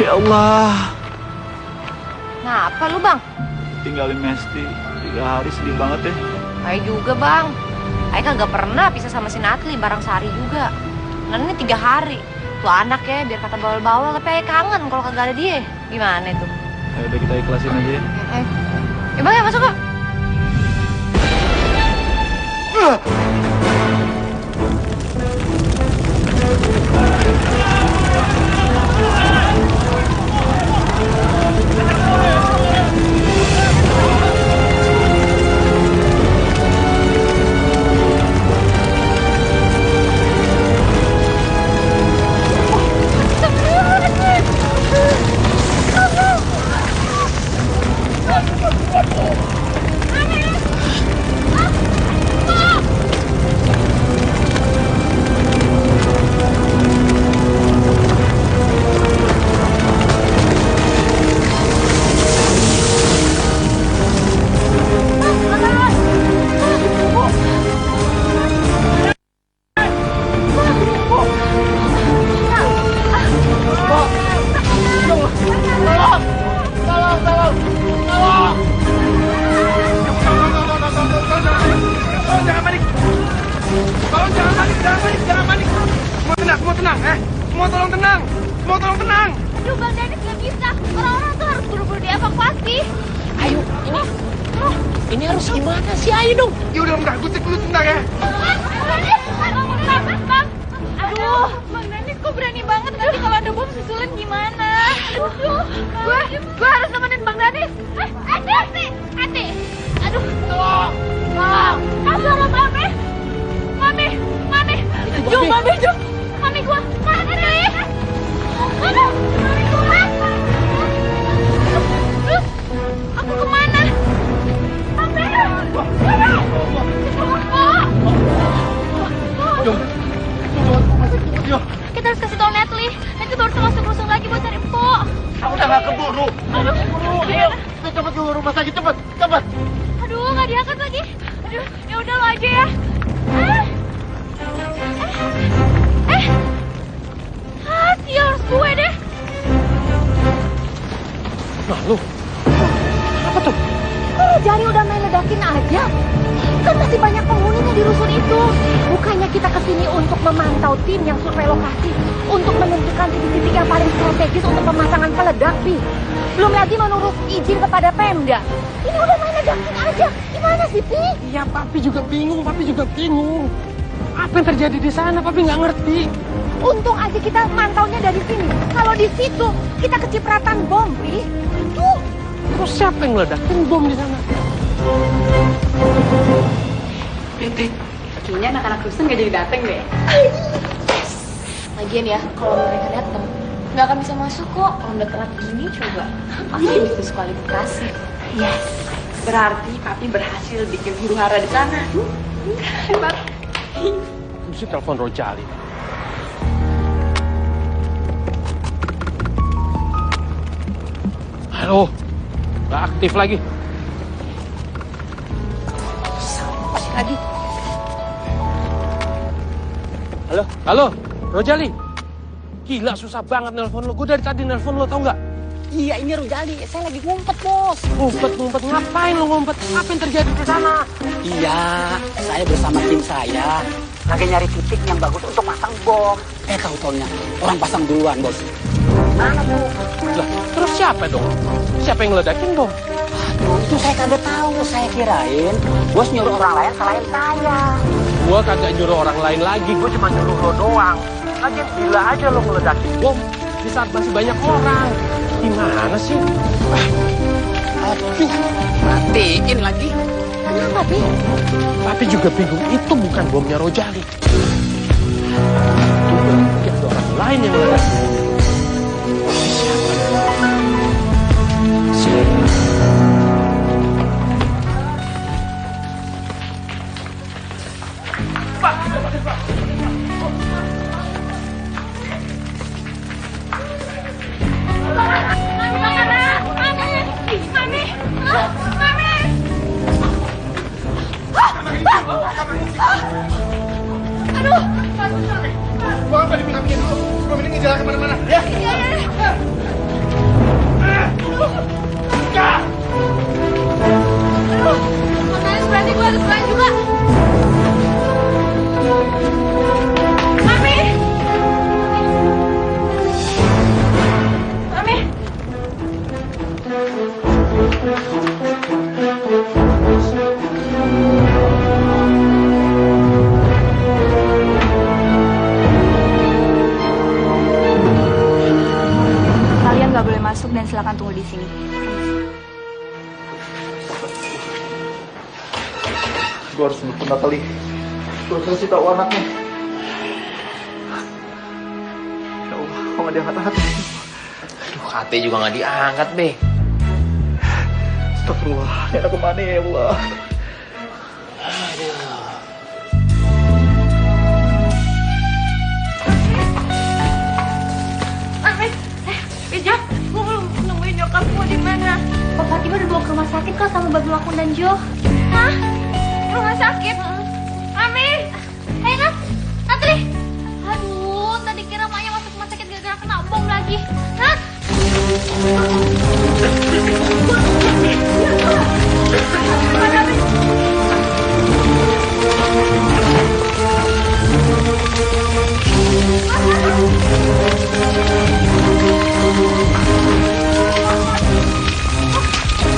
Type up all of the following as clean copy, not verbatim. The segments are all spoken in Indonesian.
Ya Allah. Nah, apa lu, Bang? Tinggalin Mesti 3 hari sedih banget ya. Ayo juga, Bang. Ayo kagak pernah pisah sama si Natli bareng sehari juga. Nah, ini 3 hari. Tuh anak ya, biar kata bawel-bawel, tapi Ayo kangen kalau kagak ada dia. Gimana itu? Ya udah kita ikhlasin aja ya. Ya Bang, ya masuk kok. Aduh, Bang Dennis nggak bisa. Orang-orang tuh harus buru-buru dievakuasi. Ayo, ini harus gimana sih? Ayo dong. Ya udah, bentar, gue cek dulu sebentar ya. Bang. Aduh, Bang Dennis kok berani banget nanti kalau ada bom susulan gimana? Aduh, gue harus nemenin Bang Dennis. Ati. Aduh, tolong. Sama Mami. Jom, Mami gua. Mana nih? Aduh, Mami gua. Terus, aku kemana? Mami. Kita harus kasih tau Natli. Nanti baru masuk rusung lagi buat cari Mpok. Kamu udah gak keburu. Aduh, Ayo, kita cepet ke rumah sakit, cepet. Aduh, nggak diangkat lagi. Aduh, ya udah lo aja ya. Sial, harus gue deh. Nah, lu. Apa tuh? Kok Jari udah main ledakin aja? Kan masih banyak penghuninya di rusun itu. Bukannya kita kesini untuk memantau tim yang survei lokasi, untuk menentukan titik-titik yang paling strategis untuk pemasangan peledak, Pi. Belum lagi menurut izin kepada Pemda. Ini udah main ledakin aja. Gimana sih, Pi? Iya, Papi juga bingung. Apa yang terjadi di sana? Papi nggak ngerti. Untung aja kita mantaunya dari sini. Kalau di situ kita kecipratan bom, Pi. Tuh. Terus siapa yang ngeledakin bom di sana? Bete, kayaknya anak-anak rusun gak jadi dateng deh. Lagian ya, kalau mereka datang, nggak akan bisa masuk kok. Kalau udah telat gini, coba pasti diskualifikasi. Yes, berarti Papi berhasil bikin huru hara di sana. Hebat. Mesti telepon Rojali. Halo, nggak aktif lagi. Masih lagi. Halo, Rojali. Gila, susah banget nelpon lo. Gue dari tadi nelpon lo, tau nggak? Iya, ini Rojali. Saya lagi ngumpet, Bos. Ngumpet, ngapain lo ngumpet? Apa yang terjadi di sana? Iya, saya bersama tim saya lagi nyari titik yang bagus untuk pasang bom. Tahu-taunya orang pasang duluan, Bos. Mana tuh? Lah, terus siapa dong? Siapa yang ngeledakin bom? Aduh, itu saya kagak tahu. Saya kirain Bos nyuruh orang lain selain saya. Gua kagak nyuruh orang lain lagi. Gue cuma nyuruh lo doang. Lagi gila aja lo ngeledakin bom di saat masih banyak orang. Gimana sih? Aduh, matiin lagi. Kenapa, Pi? Papi juga bingung. Itu bukan bomnya Rojali. Itu mungkin ada orang lain yang ngeledakin. Siapa? Gua apa di pinggangnya dulu? Gua mending jalan kemana-mana. Ya. Bang Danis berarti gue harus pulang juga. Mami! Mami! Kalian nggak boleh masuk dan silakan tunggu di sini. Gue harus nelfon Natali. Gue harus kasih tahu anaknya. Ya Allah, kok nggak diangkat-angkat? Aduh, KT juga nggak diangkat, Be. Astagfirullah, ini anak kemana ya Allah? Mami! Ijak, gue belum nemuin nyokap gue di mana. Pak Fatima udah bawa ke rumah sakit kok sama Babi Wakun dan Jo. Hah? Rumah sakit? Mami! Hei, Nat! Natri! Aduh, tadi kira Maya masuk rumah sakit gara-gara kena bom lagi. Nat!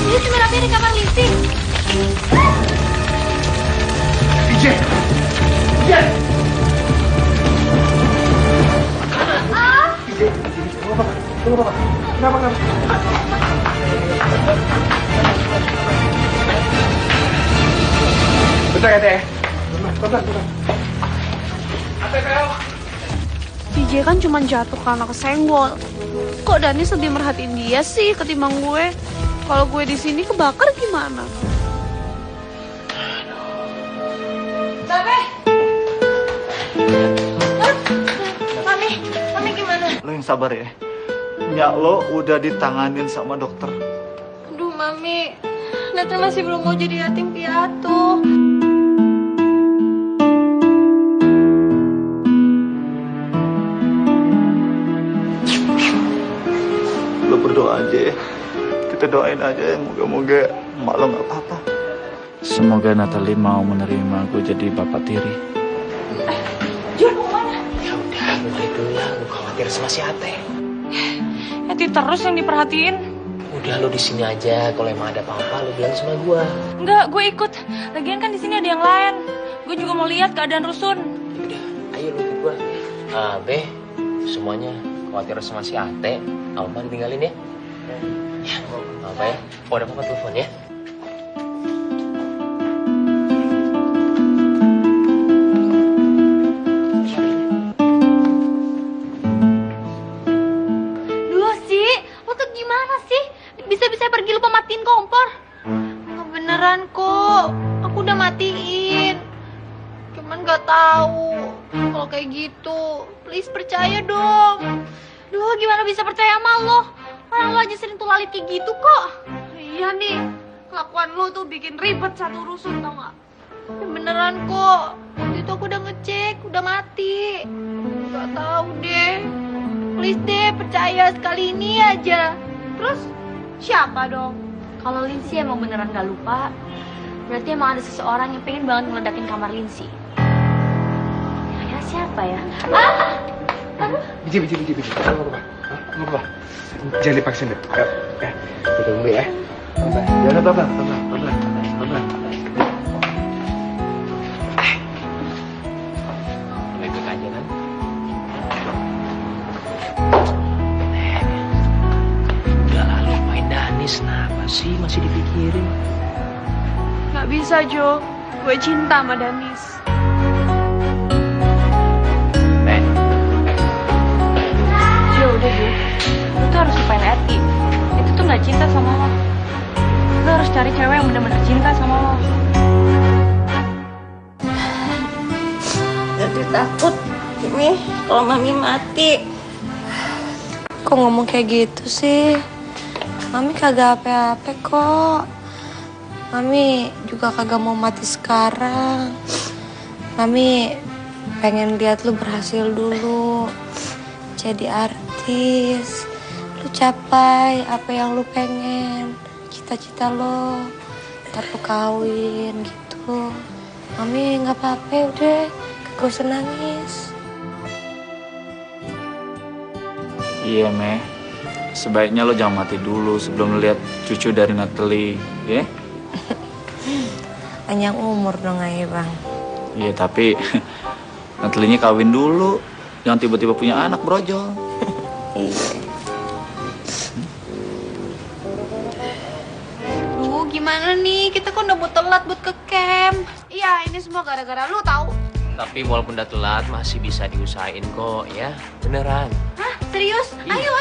Ini si Merapi di kamar Lisi. DJ! DJ! Bentar ya, Teh. Bentar. DJ kan cuma jatuh karena kesenggol. Kok Danis lebih merhatiin dia sih ketimbang gue? Kalau gue di sini kebakar gimana? Babe! Mami gimana? Lo yang sabar ya. Nyak lo udah ditanganin sama dokter. Aduh, Mami. Natri masih belum mau jadi yatim piatu. Lo berdoa aja ya. Kita doain aja ya, moga-moga emak lo gak apa-apa. Semoga Natali mau menerima gue jadi bapak tiri. Ya udah, lu balik dulu lah. Lu khawatir sama si Ate. Eti terus yang diperhatiin. Udah, lu di sini aja. Kalau emang ada apa-apa, lu bilang sama gua. Enggak, gue ikut. Lagian kan di sini ada yang lain. Gue juga mau lihat keadaan Rusun. Udah, ayo lu ikut gua. Be, semuanya khawatir sama si Ate. Alma ditinggalin ya. Ya, apa ya? Oh, ada apa-apa telepon ya. Duh, sih. Lo tuh gimana sih? Bisa-bisa pergi lupa matiin kompor. Nggak beneran kok. Aku udah matiin. Cuman nggak tahu kalau kayak gitu. Please percaya dong. Duh, gimana bisa percaya sama lo? Orang lo aja sering tuh lalit kayak gitu kok. Iya nih, kelakuan lu tuh bikin ribet satu Rusun, tau gak? Ya beneran kok. Waktu itu aku udah ngecek, udah mati. Gak tahu deh. Please deh, percaya sekali ini aja. Terus, siapa dong? Kalau Lindsay emang beneran gak lupa, berarti emang ada seseorang yang pengen banget ngeledakin kamar Lindsay. Kira-kira siapa ya? Biji. Nggak apa-apa. Jangan dipaksa deh. Kita tunggu ya. Jangan apa-apa. Pelan-pelan. Baik-baik aja kan? Udah lah, lupain Danis. Kenapa sih masih dipikirin? Gak bisa, Jo. Gue cinta sama Danis. Jo, udah, Jo. Lu tuh harus lupain Eti. Itu tuh gak cinta sama lo. Lu harus cari cewek yang bener-bener cinta sama lo. Jadi takut ini kalau Mami mati. Kok ngomong kayak gitu sih? Mami kagak apa-apa kok. Mami juga kagak mau mati sekarang. Mami pengen lihat lu berhasil dulu. Jadi artis. lu capai apa yang lu pengen, cita-cita lo, ntar lu kawin gitu. Mami nggak apa-apa, udah gak usah nangis. Iya, Meh. Sebaiknya lo jangan mati dulu sebelum lihat cucu dari Natalie, ya? Panjang umur dong, Ayah, Bang. Iya, tapi Natalie-nya kawin dulu. Jangan tiba-tiba punya anak brojol. Iya. Gimana nih? Kita kan udah mau telat buat ke camp. Iya, ini semua gara-gara lu tahu. Tapi walaupun udah telat masih bisa diusahain kok ya. Beneran. Hah? Serius? Ayo.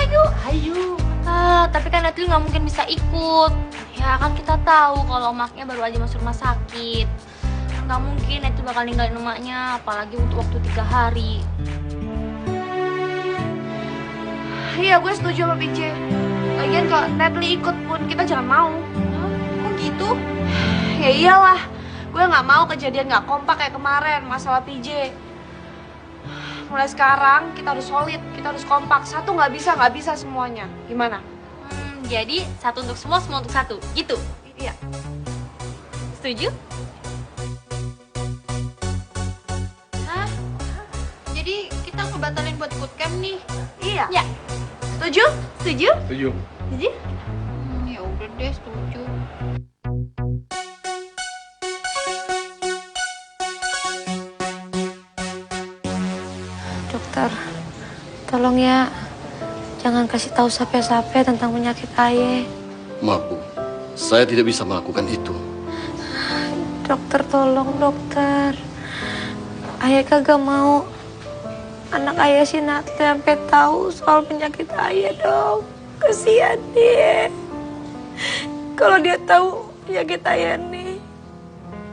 Tapi kan Natalie nggak mungkin bisa ikut. Ya kan kita tahu kalau emaknya baru aja masuk rumah sakit. Nggak mungkin Natalie bakal ninggalin emaknya, apalagi untuk waktu 3 hari. Iya, gue setuju sama PJ. Lagian kalau Natalie ikut pun kita jangan mau. Kok gitu? Ya iyalah, gue nggak mau kejadian nggak kompak kayak kemarin masalah PJ. Mulai sekarang kita harus solid, kita harus kompak. Satu nggak bisa semuanya. Gimana? Jadi satu untuk semua untuk satu, gitu? Iya. Setuju? Hah? Jadi kita ngebatalin buat ikut camp nih? Iya. Ya. Setuju? Setuju. Setuju? Ya udah deh, setuju. Dokter, tolong ya, jangan kasih tahu sampai-sampai tentang penyakit Ayah. Maaf, Bu. Saya tidak bisa melakukan itu. Dokter, tolong dokter. Ayah kagak mau anak Ayah si Natalie sampai tahu soal penyakit Ayah, dong. Kasihan dia. Kalau dia tahu penyakit Ayah nih,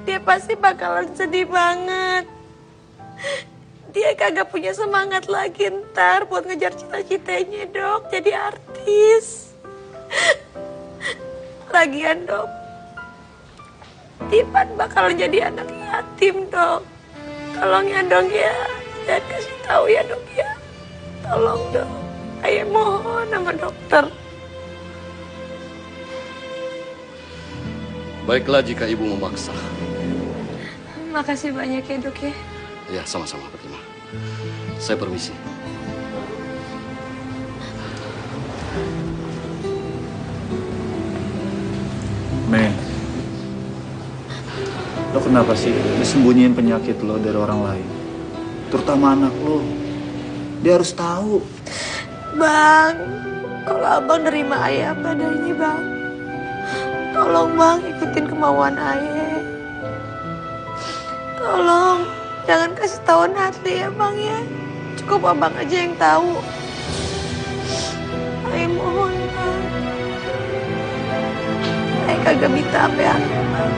dia pasti bakalan sedih banget. Dia kagak punya semangat lagi ntar buat ngejar cita-citanya, Dok, jadi artis. Lagian, Dok, Tipan bakalan jadi anak yatim, Dok. Tolong ya, Dok ya. Jangan kasih tahu ya, Dok ya. Tolong, Dok. Ayah mohon sama dokter. Baiklah jika Ibu memaksa. Makasih banyak ya, Dok ya. Ya, sama-sama, Fatimah. Saya permisi. Mei, lo kenapa sih disembunyiin penyakit lo dari orang lain? Terutama anak lo. Dia harus tahu. Bang, kalau Abang nerima Ayah apa adanya, Bang. Tolong, Bang, ikutin kemauan Ayah. Tolong, jangan kasih tahu Natalie ya, Bang ya. Cukup Abang aja yang tahu. Ayah mohon, Bang. Ayah kagak minta apa-apa, Bang.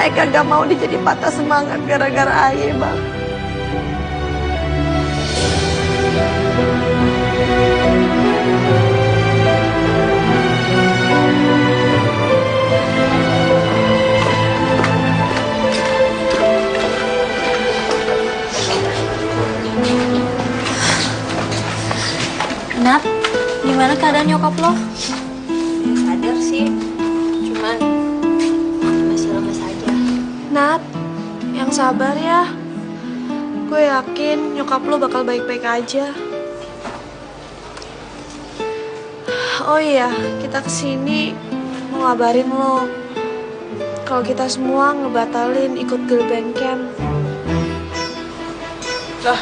Ayah kagak mau dia jadi patah semangat gara-gara Ayah, Bang. Nat, gimana keadaan nyokap lo? Sadar sih, cuman masih lemes aja. Nat, yang sabar ya. Gue yakin nyokap lo bakal baik-baik aja. Oh iya, kita kesini mau ngabarin lo kalau kita semua ngebatalin ikut girl band camp. Loh,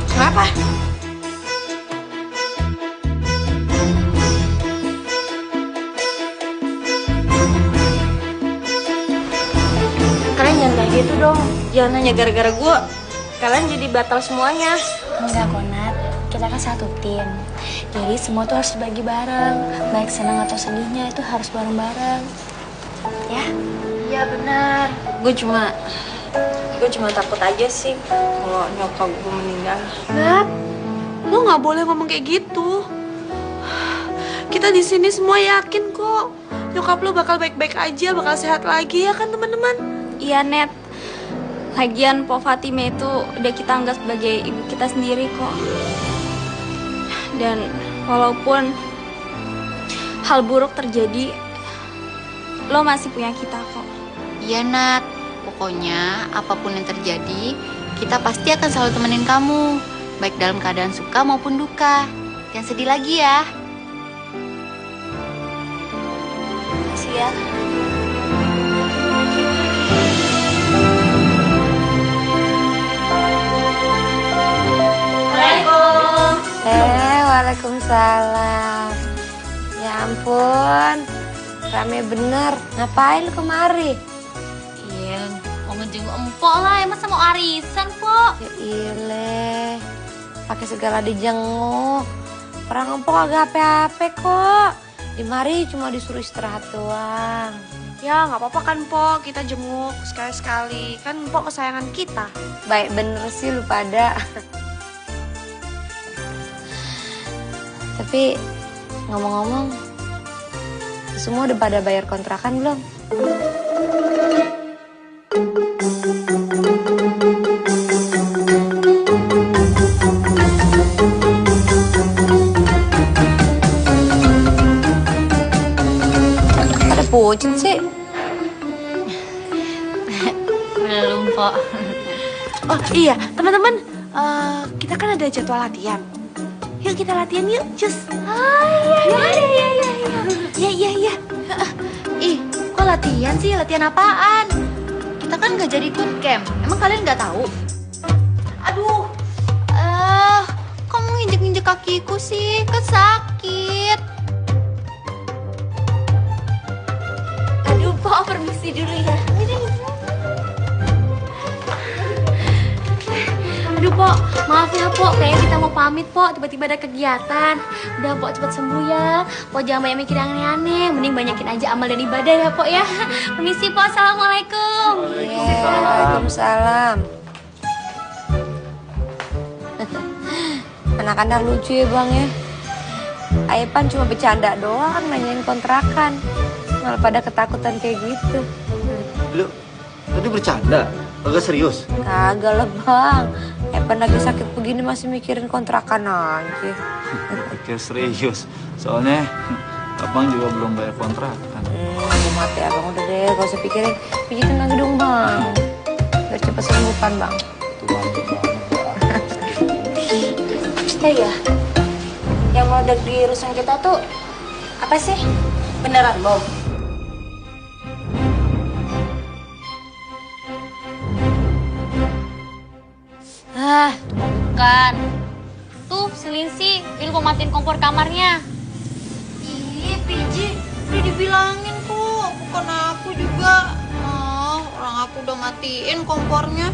kenapa? Kalian jangan kayak gitu dong. Jangan hanya gara-gara gue kalian jadi batal semuanya. Enggak kok, Nat. Kita kan satu tim. Jadi semua tuh harus dibagi bareng. Baik senang atau sedihnya itu harus bareng-bareng. Ya? Iya benar. Gue cuma takut aja sih kalau nyokap gue meninggal. Nat, lo nggak boleh ngomong kayak gitu. Kita di sini semua yakin kok nyokap lo bakal baik-baik aja, bakal sehat lagi ya kan teman-teman? Iya, Net. Lagian Po Fatime itu udah kita anggap sebagai ibu kita sendiri kok. Dan Walaupun hal buruk terjadi, lo masih punya kita kok. Iya, Nat. Pokoknya apapun yang terjadi, kita pasti akan selalu temenin kamu. Baik dalam keadaan suka maupun duka. Jangan sedih lagi ya. Makasih ya. Waalaikumsalam. Ya ampun, rame bener. Ngapain lu kemari? Iya, mau ngejenguk empok lah. Masa mau arisan, Pok? Ya ile, pakai segala dijenguk. Orang empok agak ape-ape kok. Dimari cuma disuruh istirahat doang. Ya nggak apa-apa kan Po, kita jenguk sekali-sekali. Kan Po kesayangan kita. Baik bener sih lu pada. Tapi ngomong-ngomong, semua udah pada bayar kontrakan belum? Pada pucet sih. Belum, Pok. Oh iya, teman-teman, kita kan ada jadwal latihan. Yuk kita latihan yuk, Cus. Iya. Ih, kok latihan sih? Latihan apaan? Kita kan nggak jadi ikut camp. Emang kalian nggak tahu? Aduh, kamu nginjek-nginjek kakiku sih, kan sakit. Aduh, Pok, permisi dulu ya. Aduh, Pok, maaf ya, Pok. Kayaknya kita mau pamit, Pok. Tiba-tiba ada kegiatan. Udah, Pok, cepat sembuh ya. Pok, jangan banyak mikir yang aneh-aneh. Mending banyakin aja amal dan ibadah ya, Pok ya. Permisi, Pok. Assalamualaikum. Waalaikumsalam. Anak-anak lucu ya, Bang ya. Aipan cuma bercanda doang nanyain kontrakan. Malah pada ketakutan kayak gitu. Lu tadi bercanda? Agak serius? Kagak lah, Bang. Aipan lagi sakit begini masih mikirin kontrakan aja. Oke, serius. Soalnya abang juga belum bayar kontrakan. Mati abang udah deh, gak usah pikirin. Pijitin lagi dong, Bang. Biar cepet sembuh kan, Bang. Ya, yang mau di urusan kita tuh apa sih? Beneran, Bom? Bukan. Tuh, si Linsi, dia lupa matiin kompor kamarnya. Ih, Piji, udah dibilangin kok. Bukan aku juga. Orang aku udah matiin kompornya.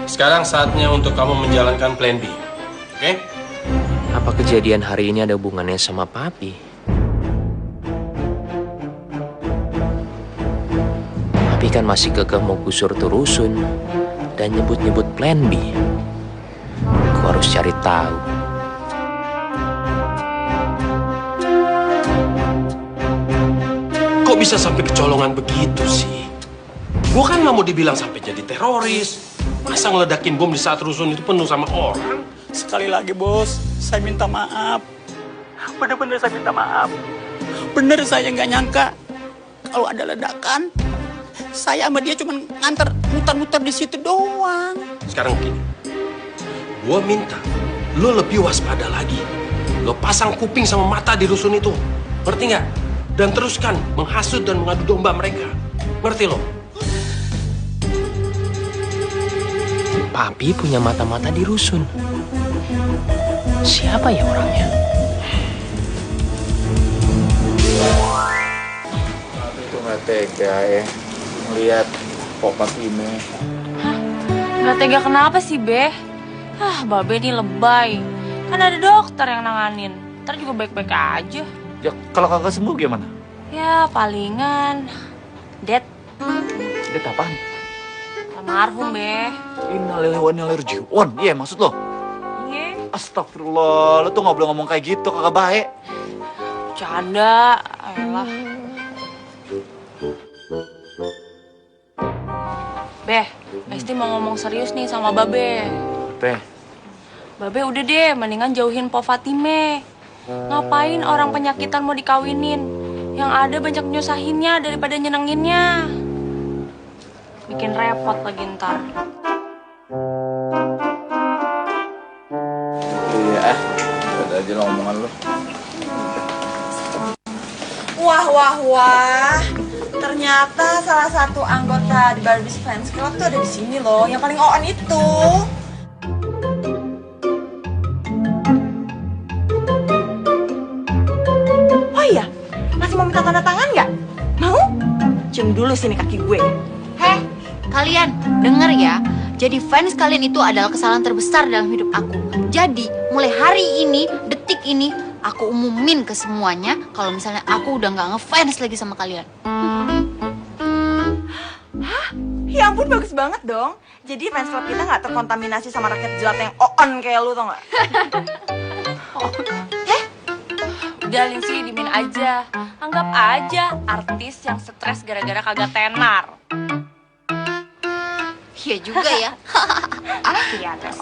Sekarang saatnya untuk kamu menjalankan plan B. Oke? Apa kejadian hari ini ada hubungannya sama Papi? Papi kan masih kekeh mau gusur tuh rusun dan nyebut-nyebut plan B. Aku harus cari tahu. Kok bisa sampai kecolongan begitu sih? Gua kan nggak mau dibilang sampai jadi teroris. Masa ngeledakin bom di saat rusun itu penuh sama orang? Sekali lagi, Bos, saya minta maaf. Bener-bener saya minta maaf. Bener saya nggak nyangka kalau ada ledakan. Saya sama dia cuma nganter muter-muter di situ doang. Sekarang begini, gua minta lo lebih waspada lagi. Lo pasang kuping sama mata di rusun itu, ngerti nggak? Dan teruskan menghasut dan mengadu domba mereka, ngerti lo? Papi punya mata-mata di rusun. Siapa ya orangnya? Papi itu nggak tega ya melihat Pok Papi ini. Nggak tega kenapa sih, Beh? Babe ini lebay. Kan ada dokter yang nanganin. Ntar juga baik-baik aja. Ya kalau kakak sembuh gimana? Ya palingan dead. Dia apaan? Almarhum, Beh. Innalillahi wa inna ilaihi raji'un. Iya maksud lo? Iya. Astagfirullah, lo tuh nggak boleh ngomong kayak gitu, kagak baik. Canda, ayolah. Beh, Besti mau ngomong serius nih sama Babe. Teh, Babe udah deh, mendingan jauhin Po Fatime. Ngapain orang penyakitan mau dikawinin? Yang ada banyak nyusahinnya daripada nyenenginnya. Bikin repot lagi ntar. iya ada aja lo omongan lo. Wah. Ternyata salah satu anggota di Barbies Fans Club tuh ada di sini loh, yang paling on itu. Oh iya, masih mau minta tanda tangan nggak? Mau? Cium dulu sini kaki gue. Heh, kalian denger ya. Jadi fans kalian itu adalah kesalahan terbesar dalam hidup aku. Jadi mulai hari ini, detik ini, aku umumin ke semuanya kalau misalnya aku udah nggak ngefans lagi sama kalian. Hah? Ya ampun, bagus banget dong. Jadi fans club kita nggak terkontaminasi sama rakyat jelata yang on kayak lu, tau nggak? Udah Lindsay, dimin aja. Anggap aja artis yang stres gara-gara kagak tenar. Iya juga ya. Iya dong.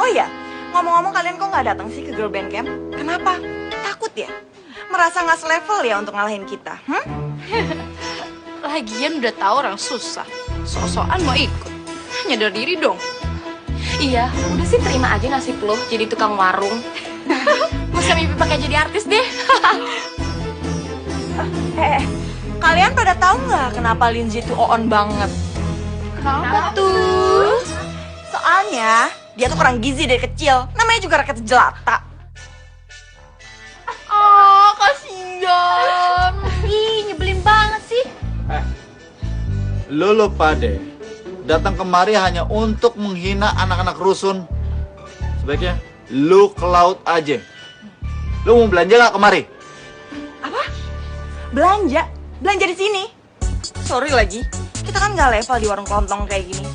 Oh iya, ngomong-ngomong kalian kok nggak datang sih ke girl band camp? Kenapa? Takut ya? Merasa nggak selevel ya untuk ngalahin kita? Lagian udah tahu orang susah. Sok-sokan mau ikut. Nyadar diri dong. Iya, udah sih terima aja nasib lo jadi tukang warung. Gak usah mimpi pakai jadi artis deh. Kalian pada tahu nggak kenapa Lindsay tuh on banget? Kenapa tuh? Soalnya dia tuh kurang gizi dari kecil. Namanya juga rakyat jelata. Oh, kasihan. Ih, nyebelin banget sih. Lo lupa deh, datang kemari hanya untuk menghina anak-anak rusun. Sebaiknya lu ke laut aja. Lu mau belanja gak kemari? Apa? Belanja? Belanja di sini? Sorry lagi, kita kan nggak level di warung kelontong kayak gini.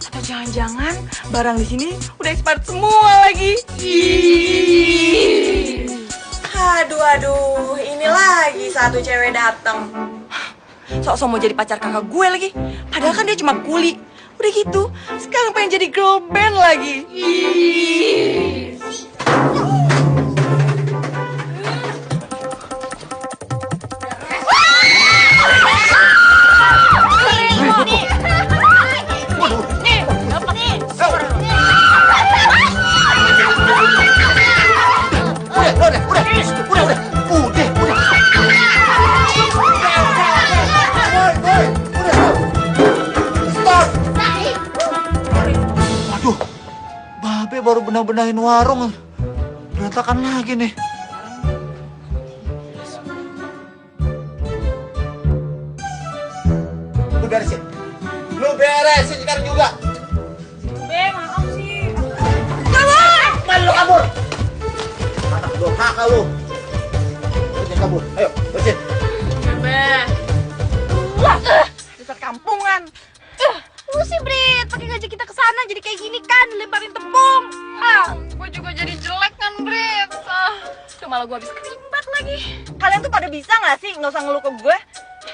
Atau jangan-jangan barang di sini udah expired semua lagi? Aduh, ini lagi satu cewek datang. Sok-sok mau jadi pacar kakak gue lagi. Padahal kan dia cuma kuli. Udah gitu, sekarang pengen jadi girl band lagi. Aduh, Babe baru benar-benarin warung, berantakan lagi nih. Lu beresin sekarang juga. Be, maaf sih. Malu lu kabur. Anak durhaka lu. Jangan kabur. Ayo, bersin. Be. Wah, dasar kampungan. Lu sih, Brit, pakai ngajak kita ke sana jadi kayak gini kan, dilemparin tepung. Gue juga jadi jelek kan, Brit. Tuh malah gue habis kerimbat lagi. Kalian tuh pada bisa nggak sih nggak usah ngeluh ke gue?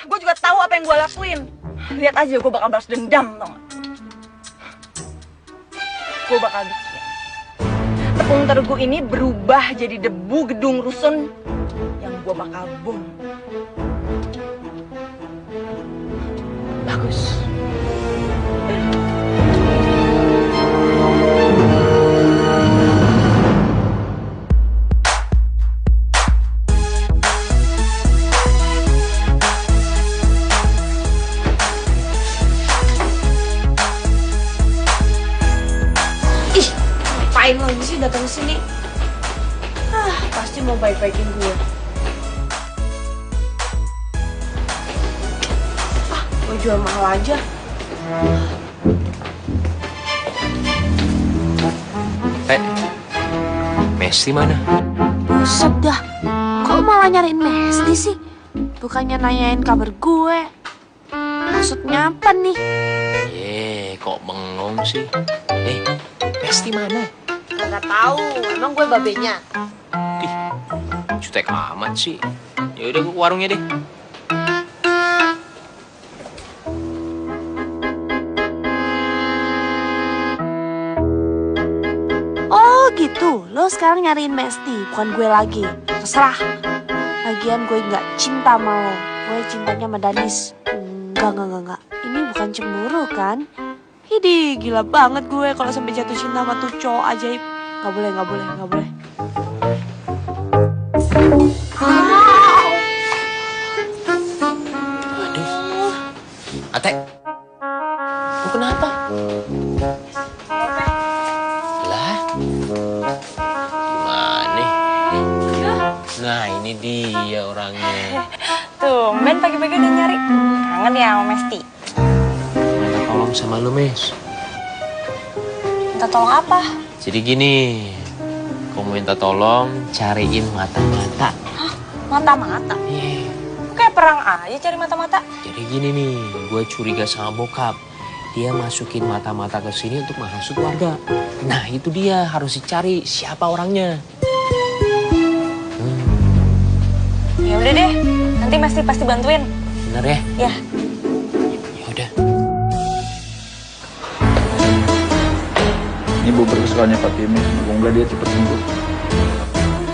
Gue juga tahu apa yang gue lakuin. Lihat aja, gue bakal balas dendam, tau gak? Gue bakal bikin tepung terigu ini berubah jadi debu gedung rusun yang gue bakal bom. Bagus. Ngapain lagi sih datang sini? Pasti mau baik-baikin gue. Gue jual mahal aja. Mesti mana? Buset dah, kok malah nyariin Mesti sih? Bukannya nanyain kabar gue. Maksudnya apa nih? Kok bengong sih? Mesti mana? Gak tahu, emang gue babenya. Jutek amat sih. Ya udah gue ke warungnya deh. lo sekarang nyariin Mesti, bukan gue lagi. Terserah. Lagian gue nggak cinta sama lo. Gue cintanya sama Danis. Enggak. Ini bukan cemburu kan? Hidi, gila banget gue kalau sampai jatuh cinta sama tuh cowok ajaib. Nggak boleh. Ate, lu kenapa? Lah, gimana? Nah, ini dia orangnya. Tuh, Ben pagi-pagi udah nyari. Kangen ya sama Mesti. Minta tolong sama lu, Mes. Minta tolong apa? Jadi gini, kamu minta tolong cariin mata-mata. Hah? Mata-mata? Iya. Kayak perang aja cari mata-mata. Jadi gini nih, gue curiga sama bokap. Dia masukin mata-mata ke sini untuk menghasut warga. Nah, itu dia harus dicari siapa orangnya. Ya udah deh, nanti Mesti pasti bantuin. Bener ya? Ya. Ya udah. Ini bubur kesukaannya Fatime. Semoga dia cepat sembuh.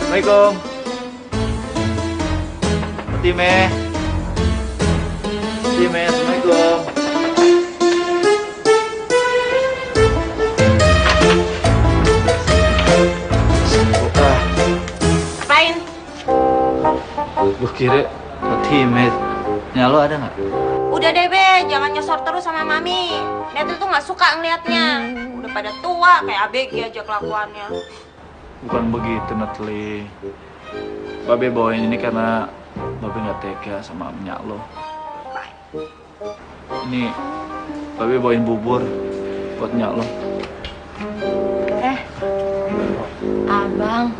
Assalamualaikum. Fatime. Assalamualaikum. Apain? Gue kira Fatime. Nyalo ada nggak? Udah deh, Be. Jangan nyosor terus sama Mami. Netel tuh nggak suka ngeliatnya. Udah pada tua, kayak ABG aja kelakuannya. Bukan begitu, Natli. Babe bawain ini karena Babe nggak tega sama minyak lo. Ini Babe bawain bubur buat minyak lo. Abang.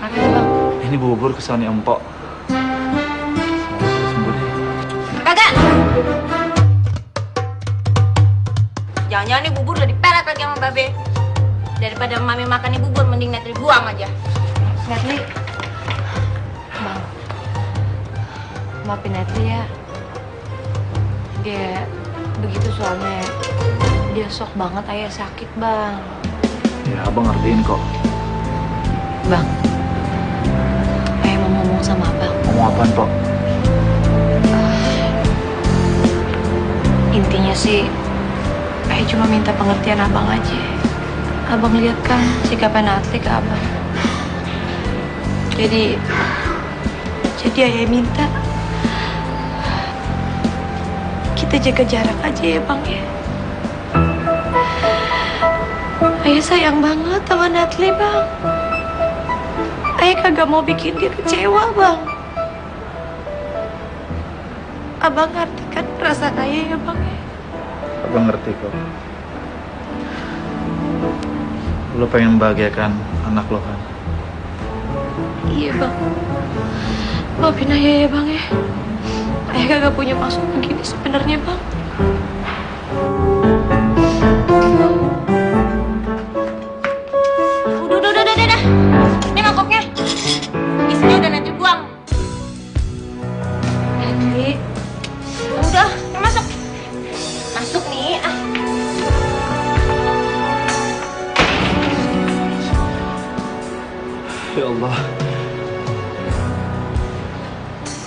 Makasih, Bang. Ini bubur kesukaannya Empok. Kagak! Jangan-jangan nih bubur udah diperet lagi sama Babe. Daripada Mami makan nih bubur, mending Netri buang aja. Netli. Bang. Maafin Netli ya. Dia begitu soalnya. Dia shock banget ayah sakit, Bang. Ya, abang ngertiin kok. Bang. Ayah mau ngomong sama Abang. Ngomong apaan, Pok? Intinya sih, ayah cuma minta pengertian Abang aja. Abang lihat kan sikapnya Natli ke Abang. Jadi ayah minta kita jaga jarak aja ya, Bang ya. Ayah sayang banget sama Natli, Bang. Ayah kagak mau bikin dia kecewa, Bang. Abang ngerti kan perasaan ayah ya, Bang ya? Abang ngerti kok. Lo pengen membahagiakan anak lo kan? Iya, Bang. Maafin ayah ya, Bang ya. Ayah kagak punya maksud begini sebenarnya, Bang. Udah. Ini mangkoknya. Isinya udah Netri buang. Netri. Udah, masuk. Masuk nih. Ya Allah.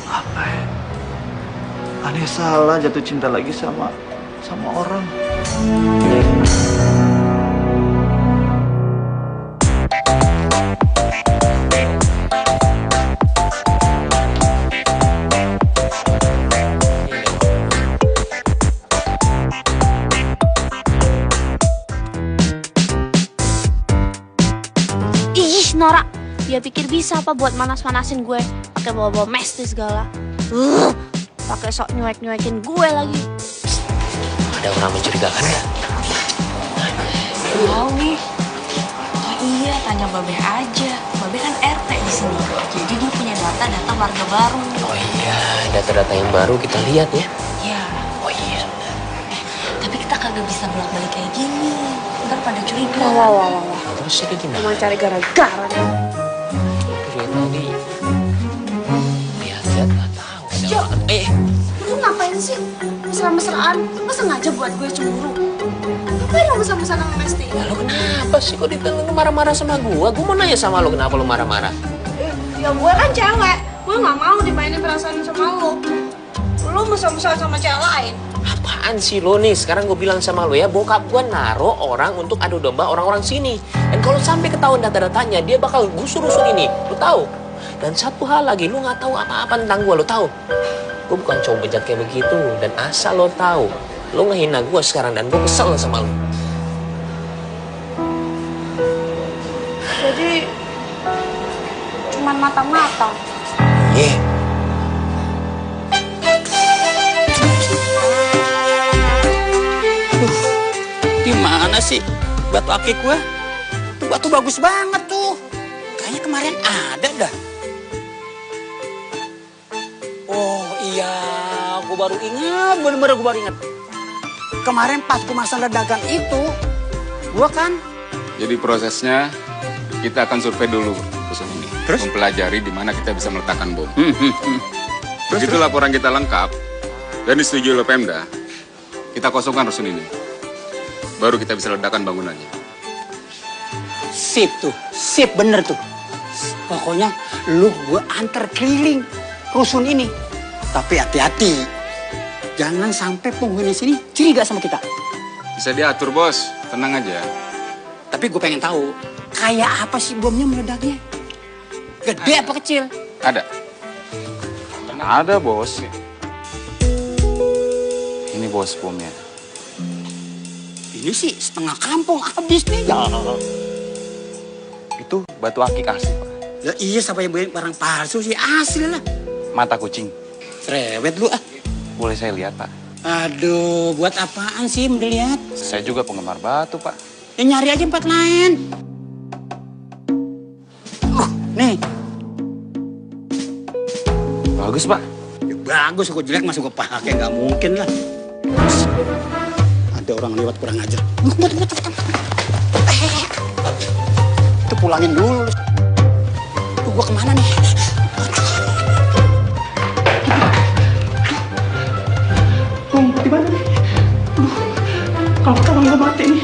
Apa ya? Aneh salah jatuh cinta lagi sama orang. Ih, Nora. Dia pikir bisa apa buat manas-manasin gue. Pakai bawa-bawa Mesti segala. Pakai sok nyuek-nyuekin gue lagi. Ada orang mencurigakan nggak? Tahu nih. Oh iya, tanya Babe aja. Babe kan RT di sini. Jadi dia punya data warga baru. Oh iya, data-data yang baru kita lihat ya. Iya. Oh iya. Tapi kita kagak bisa bolak-balik kayak gini. Ntar pada curiga. Wah. Terus jadi gimana? Emang cari gara-gara nih. Dari tadi lihat nggak tahu ada Jo, orang. lu ngapain sih? Mesra-mesraan. Lu sengaja buat gue cemburu. Ngapain lo mesra-mesra sama Mesti? Ya lo kenapa sih kok lu marah-marah sama gua? Gua mau nanya sama lo kenapa lo marah-marah? Ya gue kan cewek, gue gak mau dimainin perasaan sama lo. Lo mesra-mesra sama cewek lain. Apaan sih lo nih? Sekarang gue bilang sama lo ya, bokap gue naruh orang untuk adu domba orang-orang sini. Dan kalau sampai ketahuan data-datanya, dia bakal gusur rusun ini. Lo tahu? Dan satu hal lagi, lo nggak tahu apa-apa tentang gue. Lo tahu? Gue bukan cowok bejat kayak begitu. Dan asal lo tahu, lo ngehina gue sekarang dan gue kesel sama lo. Jadi cuman mata-mata. Iya. Gimana sih batu akik gue? Tuh batu bagus banget tuh. Kayaknya kemarin ada dah. Oh iya, gue baru ingat, bener-bener gue baru ingat. Kemarin pas gue masang ledakan itu, gue kan. Jadi prosesnya kita akan survei dulu rusun ini. Terus? Mempelajari di mana kita bisa meletakkan bom. Begitu laporan kita lengkap dan disetujui oleh Pemda, kita kosongkan rusun ini. Baru kita bisa ledakan bangunannya. Sip tuh, sip bener tuh. Pokoknya lu gue antar keliling rusun ini. Tapi hati-hati, jangan sampai penghuni sini curiga sama kita. Bisa diatur, Bos. Tenang aja. Tapi gue pengen tahu, kayak apa sih bomnya meledaknya? Gede apa kecil? Ada. Ada, Bos. Ini Bos bomnya. Ini sih setengah kampung habis nih. Ya. Itu batu akik asli, Pak. Ya iya, siapa yang beli barang palsu sih? Asli lah. Mata kucing. Cerewet lu ah. Boleh saya lihat, Pak? Aduh, buat apaan sih melihat? Saya juga penggemar batu, Pak. Ya nyari aja tempat lain. Nih. Bagus, Pak. Ya, bagus, kok jelek masuk gue pakai, nggak mungkin lah. Ada orang lewat kurang ajar. Itu pulangin dulu. Tuh gua kemana nih? Di mana nih? Kalau gua mati nih.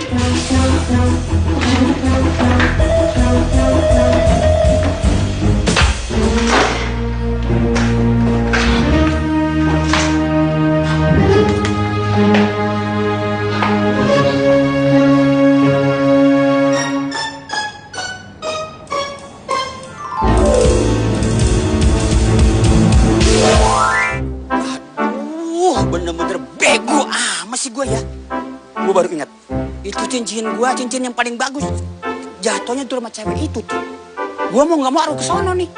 Bener-bener bego amat sih gue ya. Gue baru ingat, itu cincin gue, cincin yang paling bagus. Jatuhnya di rumah cewek itu tuh. Gue mau nggak mau harus ke sono nih.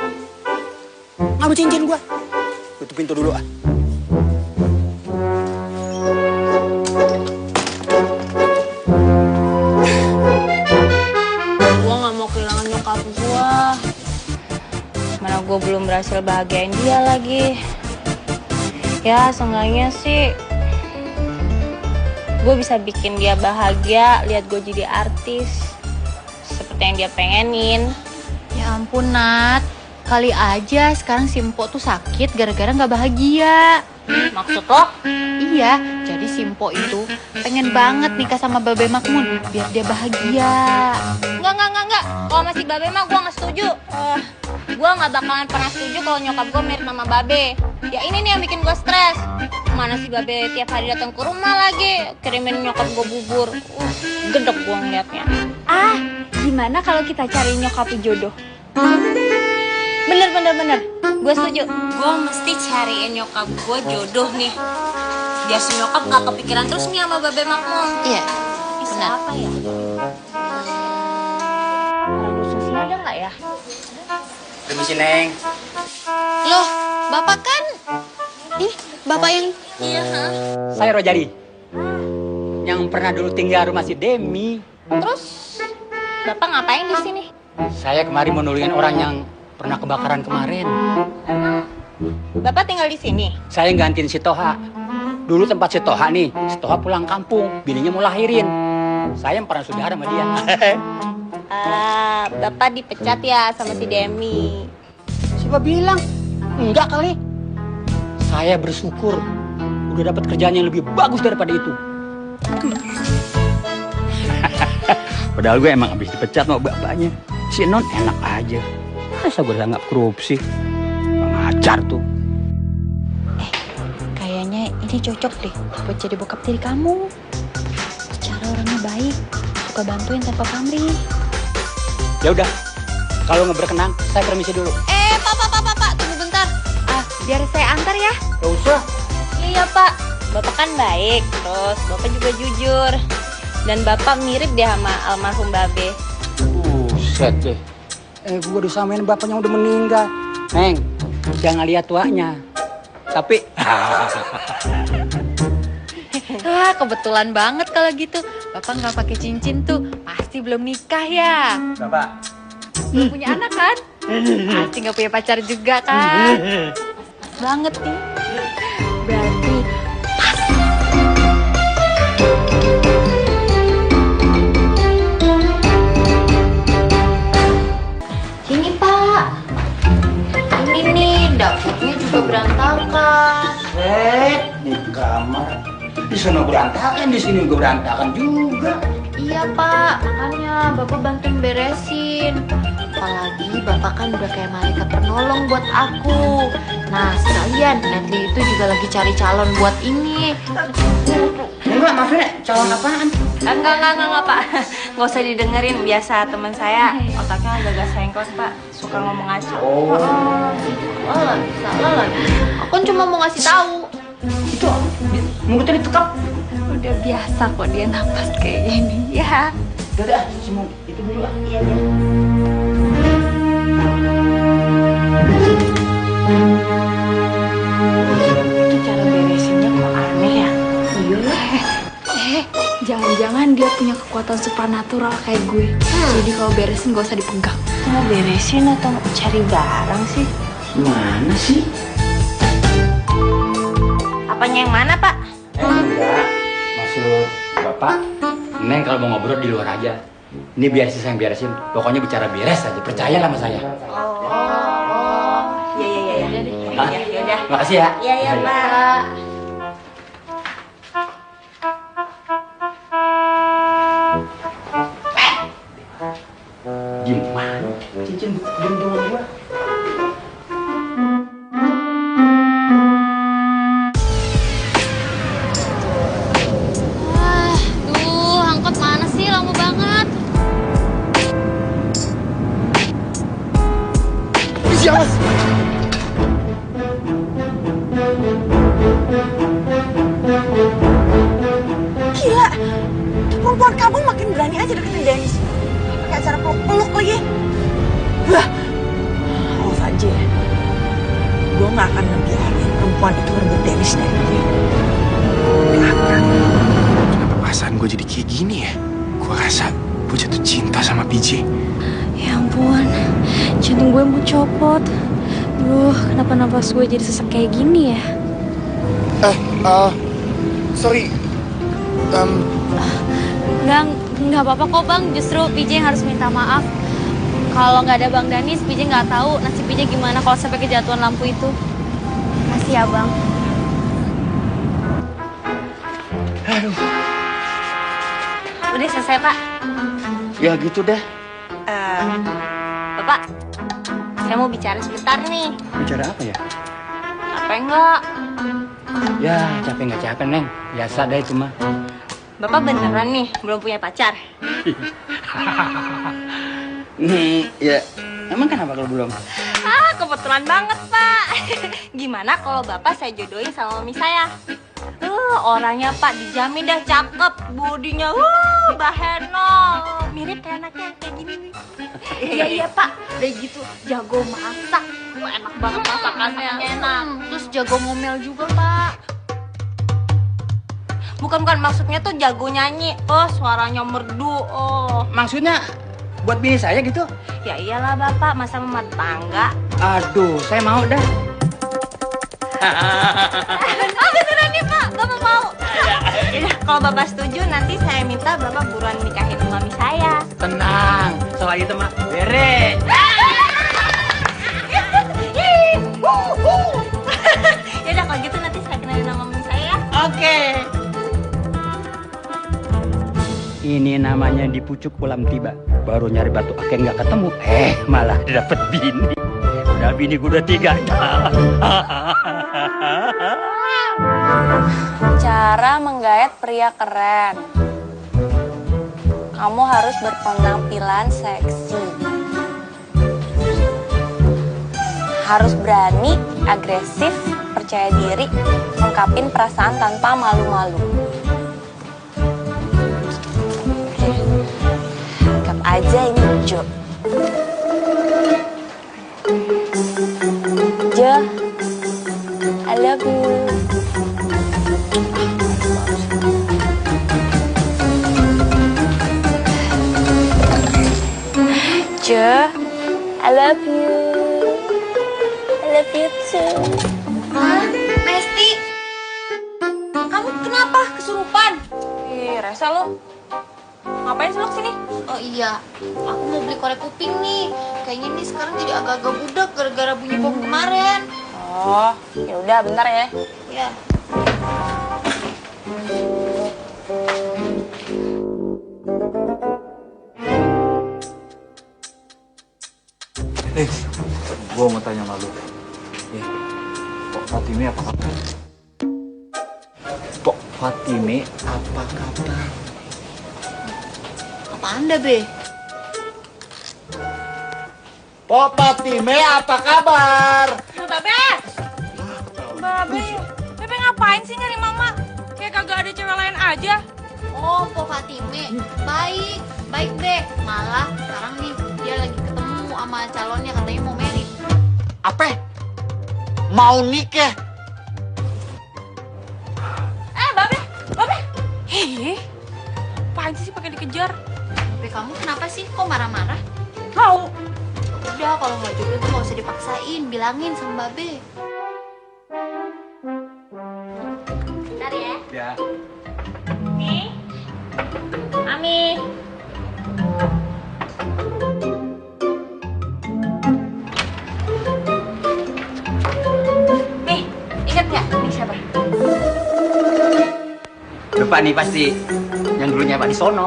Ngambil cincin gue. Tutup pintu dulu ah. Gue nggak mau kehilangan nyokap gue. Mana gue belum berhasil bahagiain dia lagi. Ya, seenggaknya sih gue bisa bikin dia bahagia lihat gue jadi artis seperti yang dia pengenin. Ya ampun, Nat. Kali aja sekarang si Mpo tuh sakit gara-gara nggak bahagia. Maksud lo? Iya, jadi si Mpo itu pengen banget nikah sama Babe Makmun biar dia bahagia. Enggak. Kalau masih Babe mah gue nggak setuju. Gue nggak bakalan pernah setuju kalau nyokap gue mirip sama Babe. Ya ini nih yang bikin gue stres. Mana si Babe tiap hari datang ke rumah lagi kirimin nyokap gue bubur. Gedek gue ngeliatnya. Ah, gimana kalau kita cari nyokap jodoh? Bener. Gue setuju. Gue mesti cariin nyokap gue jodoh nih. Biar si nyokap gak kepikiran terus nih sama Babe Makmun. Iya, benar. Apa ya? Orang rusun sini ada nggak ya? Permisi, Neng. Loh, Bapak kan? Ih, Bapak yang... Iya, Saya Rojadi. Yang pernah dulu tinggal rumah si Demi. Terus, Bapak ngapain di sini? Saya kemarin mau nolongin orang yang pernah kebakaran kemarin. Bapak tinggal di sini? Saya gantiin si Toha. Dulu tempat si Toha nih, si Toha pulang kampung, bininya mau lahirin. Saya yang pernah saudara sama dia. Bapak dipecat ya sama si Demi. Siapa bilang? Enggak kali. Saya bersyukur udah dapat kerjaan yang lebih bagus daripada itu. Padahal gue emang habis dipecat sama bapaknya. Si Non enak aja. Masa gue dianggap korupsi? Ngajar tuh. Kayaknya ini cocok deh buat jadi bokap tiri kamu. Cara orangnya baik, suka bantuin tanpa pamrih. Ya udah, kalau nggak berkenan, saya permisi dulu. Pak, tunggu bentar. Biar saya antar ya. Gak usah. Iya Pak, Bapak kan baik, terus Bapak juga jujur. Dan Bapak mirip deh sama almarhum Babe. Buset deh. Gue disamain bapaknya udah meninggal. Neng, jangan lihat tuanya. Tapi... Wah, kebetulan banget kalau gitu. Bapak nggak pakai cincin tuh, pasti belum nikah ya. Bapak. Belum punya anak kan? Pasti nggak punya pacar juga kan? Pas banget nih. Berarti pas. Ini Pak. Ini nih, dapurnya juga berantakan. Di kamar. Di sana berantakan, di sini juga berantakan juga. Iya Pak, makanya Bapak bantuin beresin. Apalagi Bapak kan udah kayak malaikat penolong buat aku. Nah sekalian, Netli itu juga lagi cari calon buat ini. Enggak, maksudnya calon apaan? Enggak Pak. Nggak usah didengerin, biasa teman saya otaknya agak sengklek Pak. Suka ngomong ngaco. Salah lagi. Aku kan cuma mau ngasih tahu. Itu mulutnya ditekap. Udah biasa kok dia napas kayak gini ya. Udah, semua itu dulu lah. Iya. Itu cara beresinnya kok aneh ya? Iya. Jangan-jangan dia punya kekuatan supernatural kayak gue. Jadi kalau beresin gak usah dipegang. Mau beresin atau cari barang sih? Mana sih? Apanya yang mana Pak? Enggak. Maksud Bapak, Neng kalau mau ngobrol di luar aja. Ini biar saya yang beresin. Pokoknya bicara beres aja. Percaya sama saya. Iya. Yaudah. Makasih ya. Iya Pak. Gimana? Cincin gendongan gua. Angkot mana sih? Lama banget. Sialas. Gila, perempuan kamu makin berani aja deketin Dennis. Pakai acara peluk-peluk lagi. Wah, awas aja ya. Gue gak akan ngebiarin perempuan itu rebut Dennis dari gue. Kenapa perasaan gue jadi kayak gini ya? Gue rasa gue jatuh cinta sama PJ. Ya ampun, jantung gue mau copot. Duh, kenapa nafas gue jadi sesak kayak gini ya? Sorry. Nggak apa-apa kok Bang, justru PJ yang harus minta maaf. Kalau nggak ada Bang Danis, PJ nggak tahu nasib PJ gimana kalau sampai kejatuhan lampu itu. Makasih ya Bang. Aduh. Udah selesai Pak. Ya gitu deh. Bapak, saya mau bicara sebentar nih. Bicara apa ya? Capek nggak? Ya capek nggak capek Neng. Biasa deh itu mah. Bapak beneran nih belum punya pacar? Ya emang kenapa kalau belum? Kebetulan banget Pak. Gimana kalau Bapak saya jodohin sama mami saya? Orangnya Pak dijamin dah cakep, bodinya bahenol, mirip kayak anaknya kayak gini nih. Iya Pak, udah gitu jago masak. Enak banget masakannya. Enak. Terus jago ngomel juga Pak. Bukan maksudnya tuh jago nyanyi. Suaranya merdu. Maksudnya buat bini saya gitu? Ya iyalah Bapak, masa rumah tangga. Aduh, saya mau dah. Beneran nih Pak, Bapak mau. Yaudah, kalau Bapak setuju nanti saya minta Bapak buruan nikahin mami saya. Tenang, soal itu mah beres. Yaudah kalau gitu nanti saya kenalin nama mami saya. Oke. Ini namanya dipucuk ulam tiba. Baru nyari batu akik nggak ketemu. Malah dapet bini. Udah bini gue udah 3. Cara menggait pria keren. Kamu harus berpenampilan seksi. Harus berani, agresif, percaya diri, ungkapin perasaan tanpa malu-malu. Anggap aja ini Jo. Jo, I love you. Jo, I love you. I love you too. Hah? Mesti? Kamu kenapa kesurupan? Ih, rese lo. Ngapain sih lo kesini? Oh iya, aku mau beli korek kuping nih. Kayaknya nih sekarang jadi agak-agak budak gara-gara bunyi bom kemarin. Oh, ya udah bentar ya. Ya. Gua mau tanya sama lu. Pok Fatime apa kabar? Pok Fatime apa kabar? Apa Anda, Be? Pok Fatime apa kabar? Babe! Babe ngapain sih nyari mama? Kayak kagak ada cewek lain aja. Oh, Po Fatime. Baik, baik deh. Malah sekarang nih dia lagi ketemu sama calonnya, katanya mau married. Apa? Mau nikah? Babe! Hei, apaan sih pakai dikejar? Babe, kamu kenapa sih? Kok marah-marah? Mau. Udah, kalau nggak jodoh tuh nggak usah dipaksain. Bilangin sama Babe. Bentar ya. Ya. Nih. Mami. Nih, ingat nggak? Ini siapa? Lupa nih pasti. Yang dulunya Pak Disono.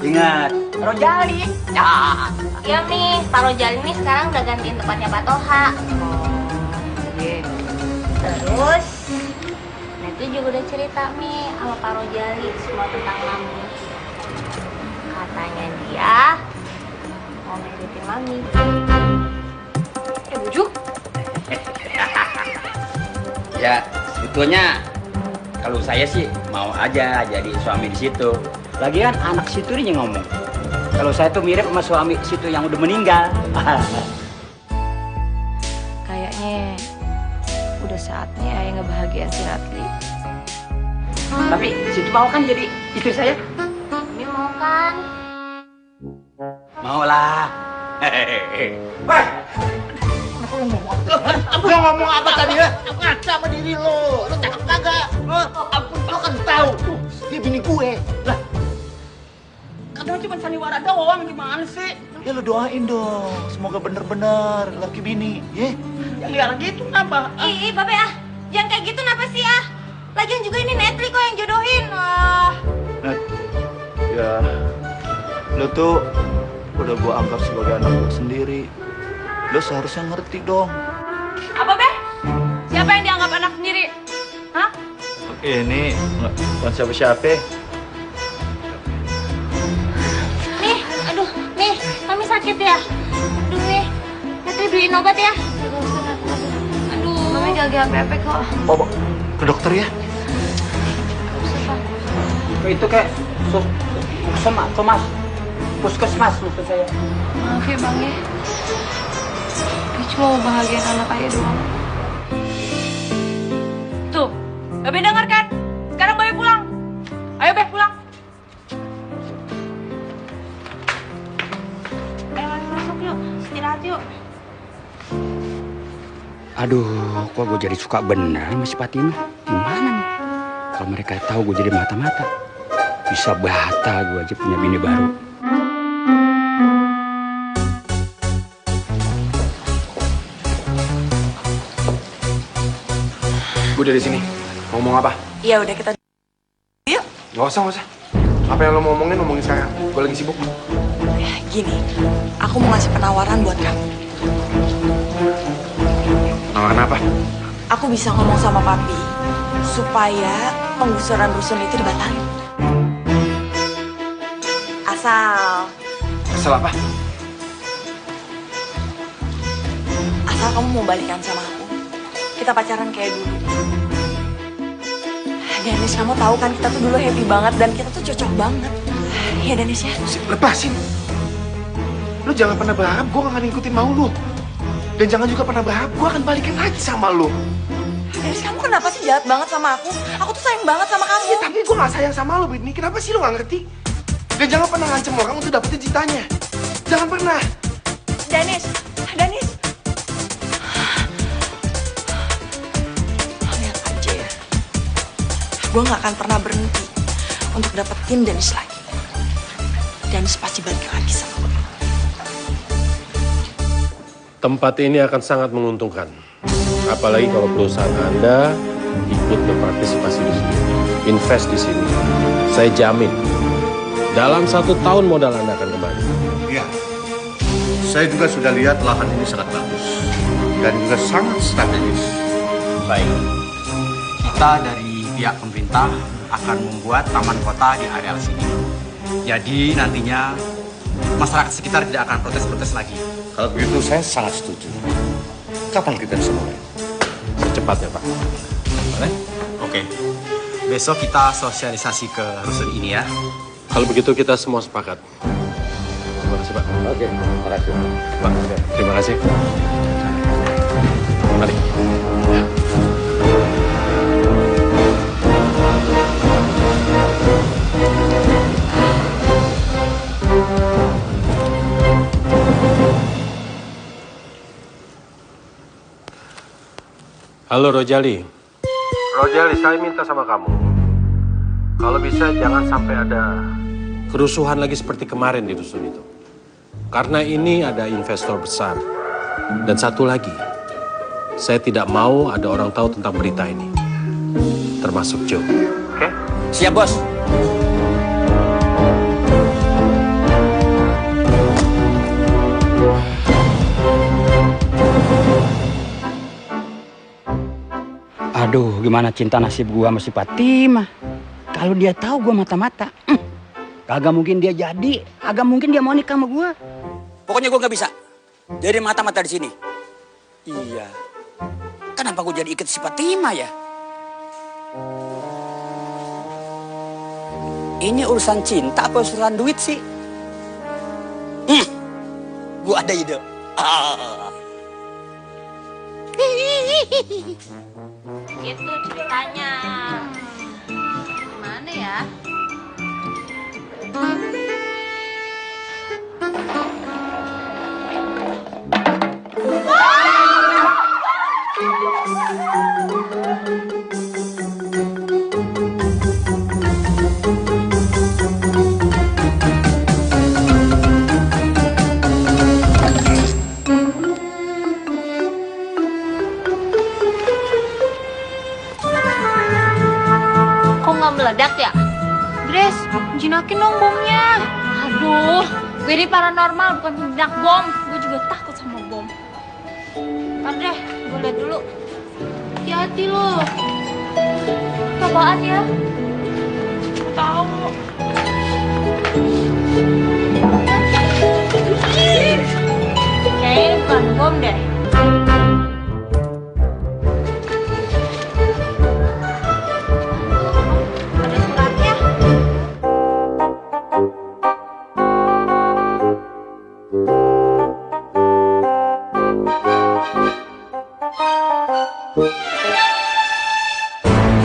Ingat. Rojali. Ya. Iya, Mi. Pak Rojali ini sekarang udah gantiin tempatnya Pak Toha. Terus, Netli juga udah cerita, Mi, sama Pak Rojali semua tentang Mami. Katanya dia mau meritin Mami. Bujuk? Ya, sebetulnya kalau saya sih mau aja jadi suami di situ. Lagian anak situ ini yang ngomong. Kalau saya tuh mirip sama suami situ yang udah meninggal. Kayaknya udah saatnya Ayah ngebahagiain si Ratli. Tapi situ mau kan jadi istri saya? Mami mau kan? Mau lah. Lo ngomong apa tadi ya? Ngaca sama diri lo. Lo cakep kagak? Lo kan tahu. Dia bini gue. Lah, Kadang cuma sandiwara doang, gimana sih? ya lo doain dong. Semoga bener-bener laki bini, ye. Yang liar gitu kenapa? Ih, Babe ah. Jangan kayak gitu kenapa sih ah? Lagian juga ini Netli kok yang jodohin. Wah. Nat, ya, lo tuh udah gue anggap sebagai anak gue sendiri. Lo seharusnya ngerti dong. Apa, Be? Siapa yang dianggap anak sendiri? Hah? Ini bukan siapa-siapa. Nih, aduh, nih, Mami sakit ya? Aduh, nih, Netli beliin obat ya? Aduh. Mami gak apa-apa kok. Bawa ke dokter ya. Itu kayak puskesmas maksud saya. Maaf ya Bang ya. Gue cuma mau bahagiain anak Ayah doang. Tuh, Babe denger kan? Sekarang Babe pulang. Ayo, Be, pulang. Ayo, masuk yuk. Istirahat yuk. Aduh, kok gue jadi suka bener sama si Fatime? Gimana nih? Kalau mereka tahu gue jadi mata-mata, bisa batal gue aja punya bini baru. Gue dari sini. Mau ngomong apa? Ya udah kita Gak usah. Apa yang lo mau omongin sekarang. Gue lagi sibuk. Gini, aku mau ngasih penawaran buat kamu. Penawaran apa? Aku bisa ngomong sama papi supaya penggusuran rusun itu dibatalin. Asal apa? Asal kamu mau balikan sama aku. Kita pacaran kayak dulu. Dennis, kamu tahu kan kita tuh dulu happy banget dan kita tuh cocok banget. Ya Dennis ya. Lepasin. Lu jangan pernah berharap gue gak akan ngikutin mau lu. Dan jangan juga pernah berharap gue akan balikan lagi sama lu. Dennis, kamu kenapa sih jahat banget sama aku? Aku tuh sayang banget sama kamu. Ya, tapi gue gak sayang sama lu, Britney. Kenapa sih lu gak ngerti? Dan jangan pernah ngancem orang untuk dapetin cintanya. Jangan pernah. Dennis. Lihat aja ya. Gue gak akan pernah berhenti untuk dapetin Dennis lagi. Dennis pasti balik lagi sama gue. Tempat ini akan sangat menguntungkan. Apalagi kalau perusahaan Anda ikut berpartisipasi di sini. Invest di sini. Saya jamin, dalam 1 tahun modal Anda akan kembali. Iya. Saya juga sudah lihat lahan ini sangat bagus. Dan juga sangat strategis. Baik. Kita dari pihak pemerintah akan membuat taman kota di areal sini. Jadi nantinya masyarakat sekitar tidak akan protes-protes lagi. Kalau begitu saya sangat setuju. Kapan kita bisa mulai? Secepatnya, Pak. Boleh? Oke. Besok kita sosialisasi ke rusun ini ya. Kalau begitu kita semua sepakat. Terima kasih, Pak. Oke, terima kasih. Pak, terima kasih. Mari. Halo Rojali. Rojali, saya minta sama kamu. Kalau bisa jangan sampai ada kerusuhan lagi seperti kemarin di rusun itu. Karena ini ada investor besar. Dan satu lagi, saya tidak mau ada orang tahu tentang berita ini. Termasuk Joe. Oke? Siap, Bos. Aduh, gimana cinta nasib gua sama si Fatimah. Kalau dia tahu gua mata-mata, kagak mungkin dia jadi, agak mungkin dia mau nikah sama gua. Pokoknya gua nggak bisa jadi mata-mata di sini. Iya. Kenapa gua jadi ikut si Fatimah ya? Ini urusan cinta apa urusan duit sih? Gua ada ide. Itu ceritanya. Gimana ya? Meledak ya? Grace, jinakin dong bomnya. Aduh, gue ini paranormal bukan penjinak bom. Gue juga takut sama bom. Ntar deh, gue liat dulu. Hati-hati lo. Apaan ya? Tahu. Kayaknya bukan bom deh.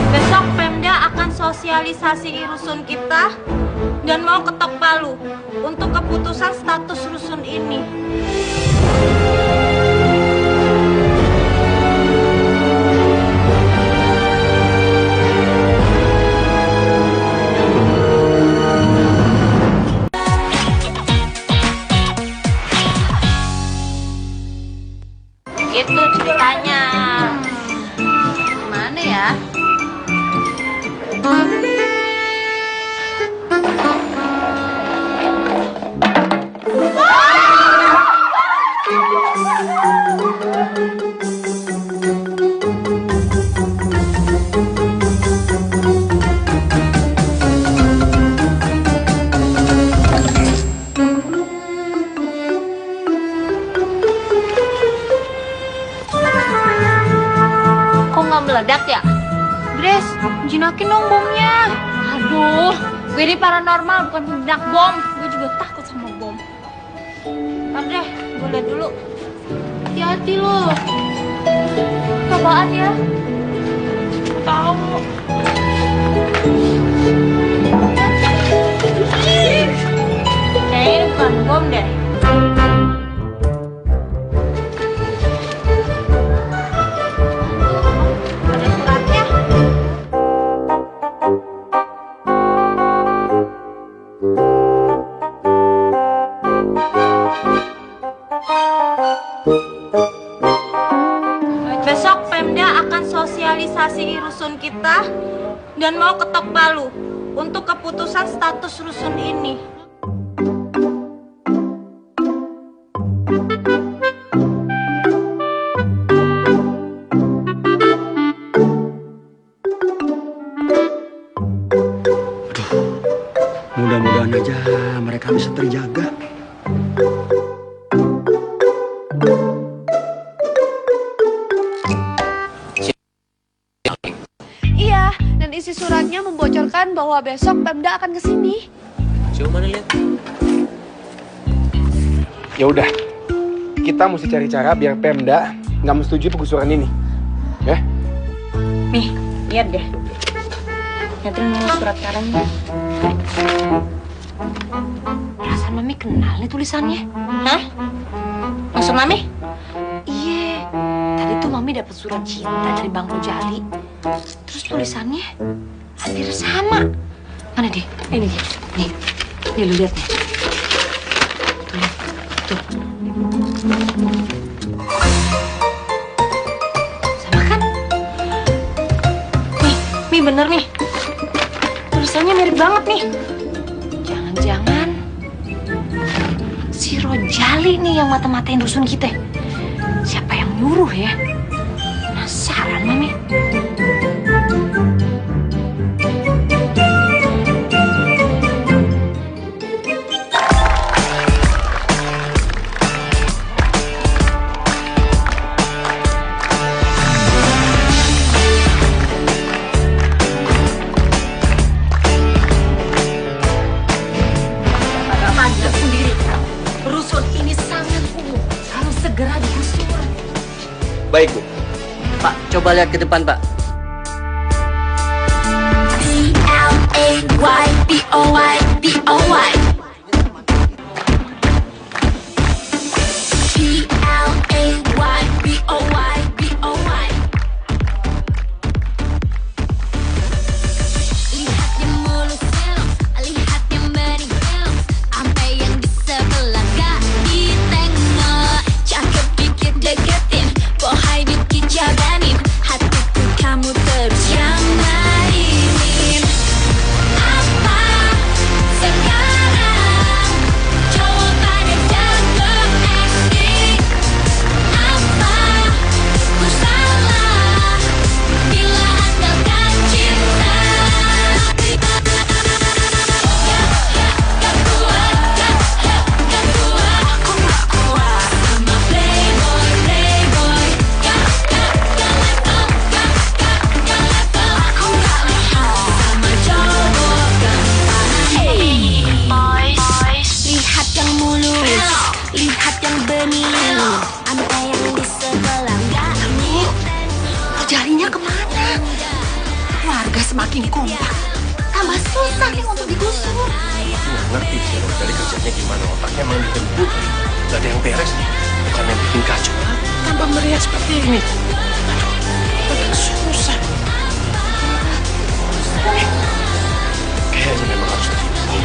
Besok Pemda akan sosialisasi rusun kita dan mau ketok palu untuk keputusan status rusun ini. Itu ceritanya. Gimana ya? Grace, jinakin dong bomnya. Aduh, gue ini paranormal bukan penjinak bom. Gue juga takut sama bom. Ntar deh, gue liat dulu. Hati-hati lo. Apaan ya? Tahu. Kayaknya ini bukan bom deh. Ada suratnya. Besok Pemda akan sosialisasi rusun kita dan mau ketok palu untuk keputusan status rusun ini. Mudah-mudahan aja mereka bisa terjaga. Iya, dan isi suratnya membocorkan bahwa besok Pemda akan kesini. Coba mana lihat. Ya udah, kita mesti cari cara biar Pemda nggak menyetujui penggusuran ini. Ya? Nih, lihat deh. Lihatin surat karannya. Perasaan Mami kenal nih tulisannya. Hah? Maksud Mami? Iya, tadi tuh Mami dapat surat cinta dari Bang Rojali. Terus tulisannya hampir sama. Mana deh? Ini dia. Nih, lu lihat nih. Tuh. Sama kan? Nih bener nih. Tulisannya mirip banget nih. Jangan-jangan si Rojali nih yang mata-matain rusun kita. Siapa yang nyuruh ya? Penasaran Mami. Baik, Bu. Pak, coba lihat ke depan, Pak. P-L-A-Y-B-O-Y-B-O-Y. P-L-A-Y-B-O-Y-B-O-Y. Lihat yang mulus silau, lihat yang benih-benih, sampai yang di sebelah gak ditengok. Cakep dikit deketin, bohai dikit jaganin, hatiku kamu terus yang mainin. Apa sekarang jawabannya jago acting? Apa ku salah bila andalkan cinta? Gak kuat, aku gak kuat sama playboy, playboy. Gak level, aku gak level sama cowok gampang. Boys, lihat yang mulus, lihat yang benih, sampai yang di sebelah gak ngiten. Jarinya kemana? Warga semakin kompak. Tambah susah nih untuk digusur. Nggak ngerti sih Rojali kerjanya gimana, otaknya emang dikebut. Gak ada yang beres, bukan yang bikin kacau. Tambah meriah seperti ini. Aduh, agak susah. Kayaknya memang harus dibom.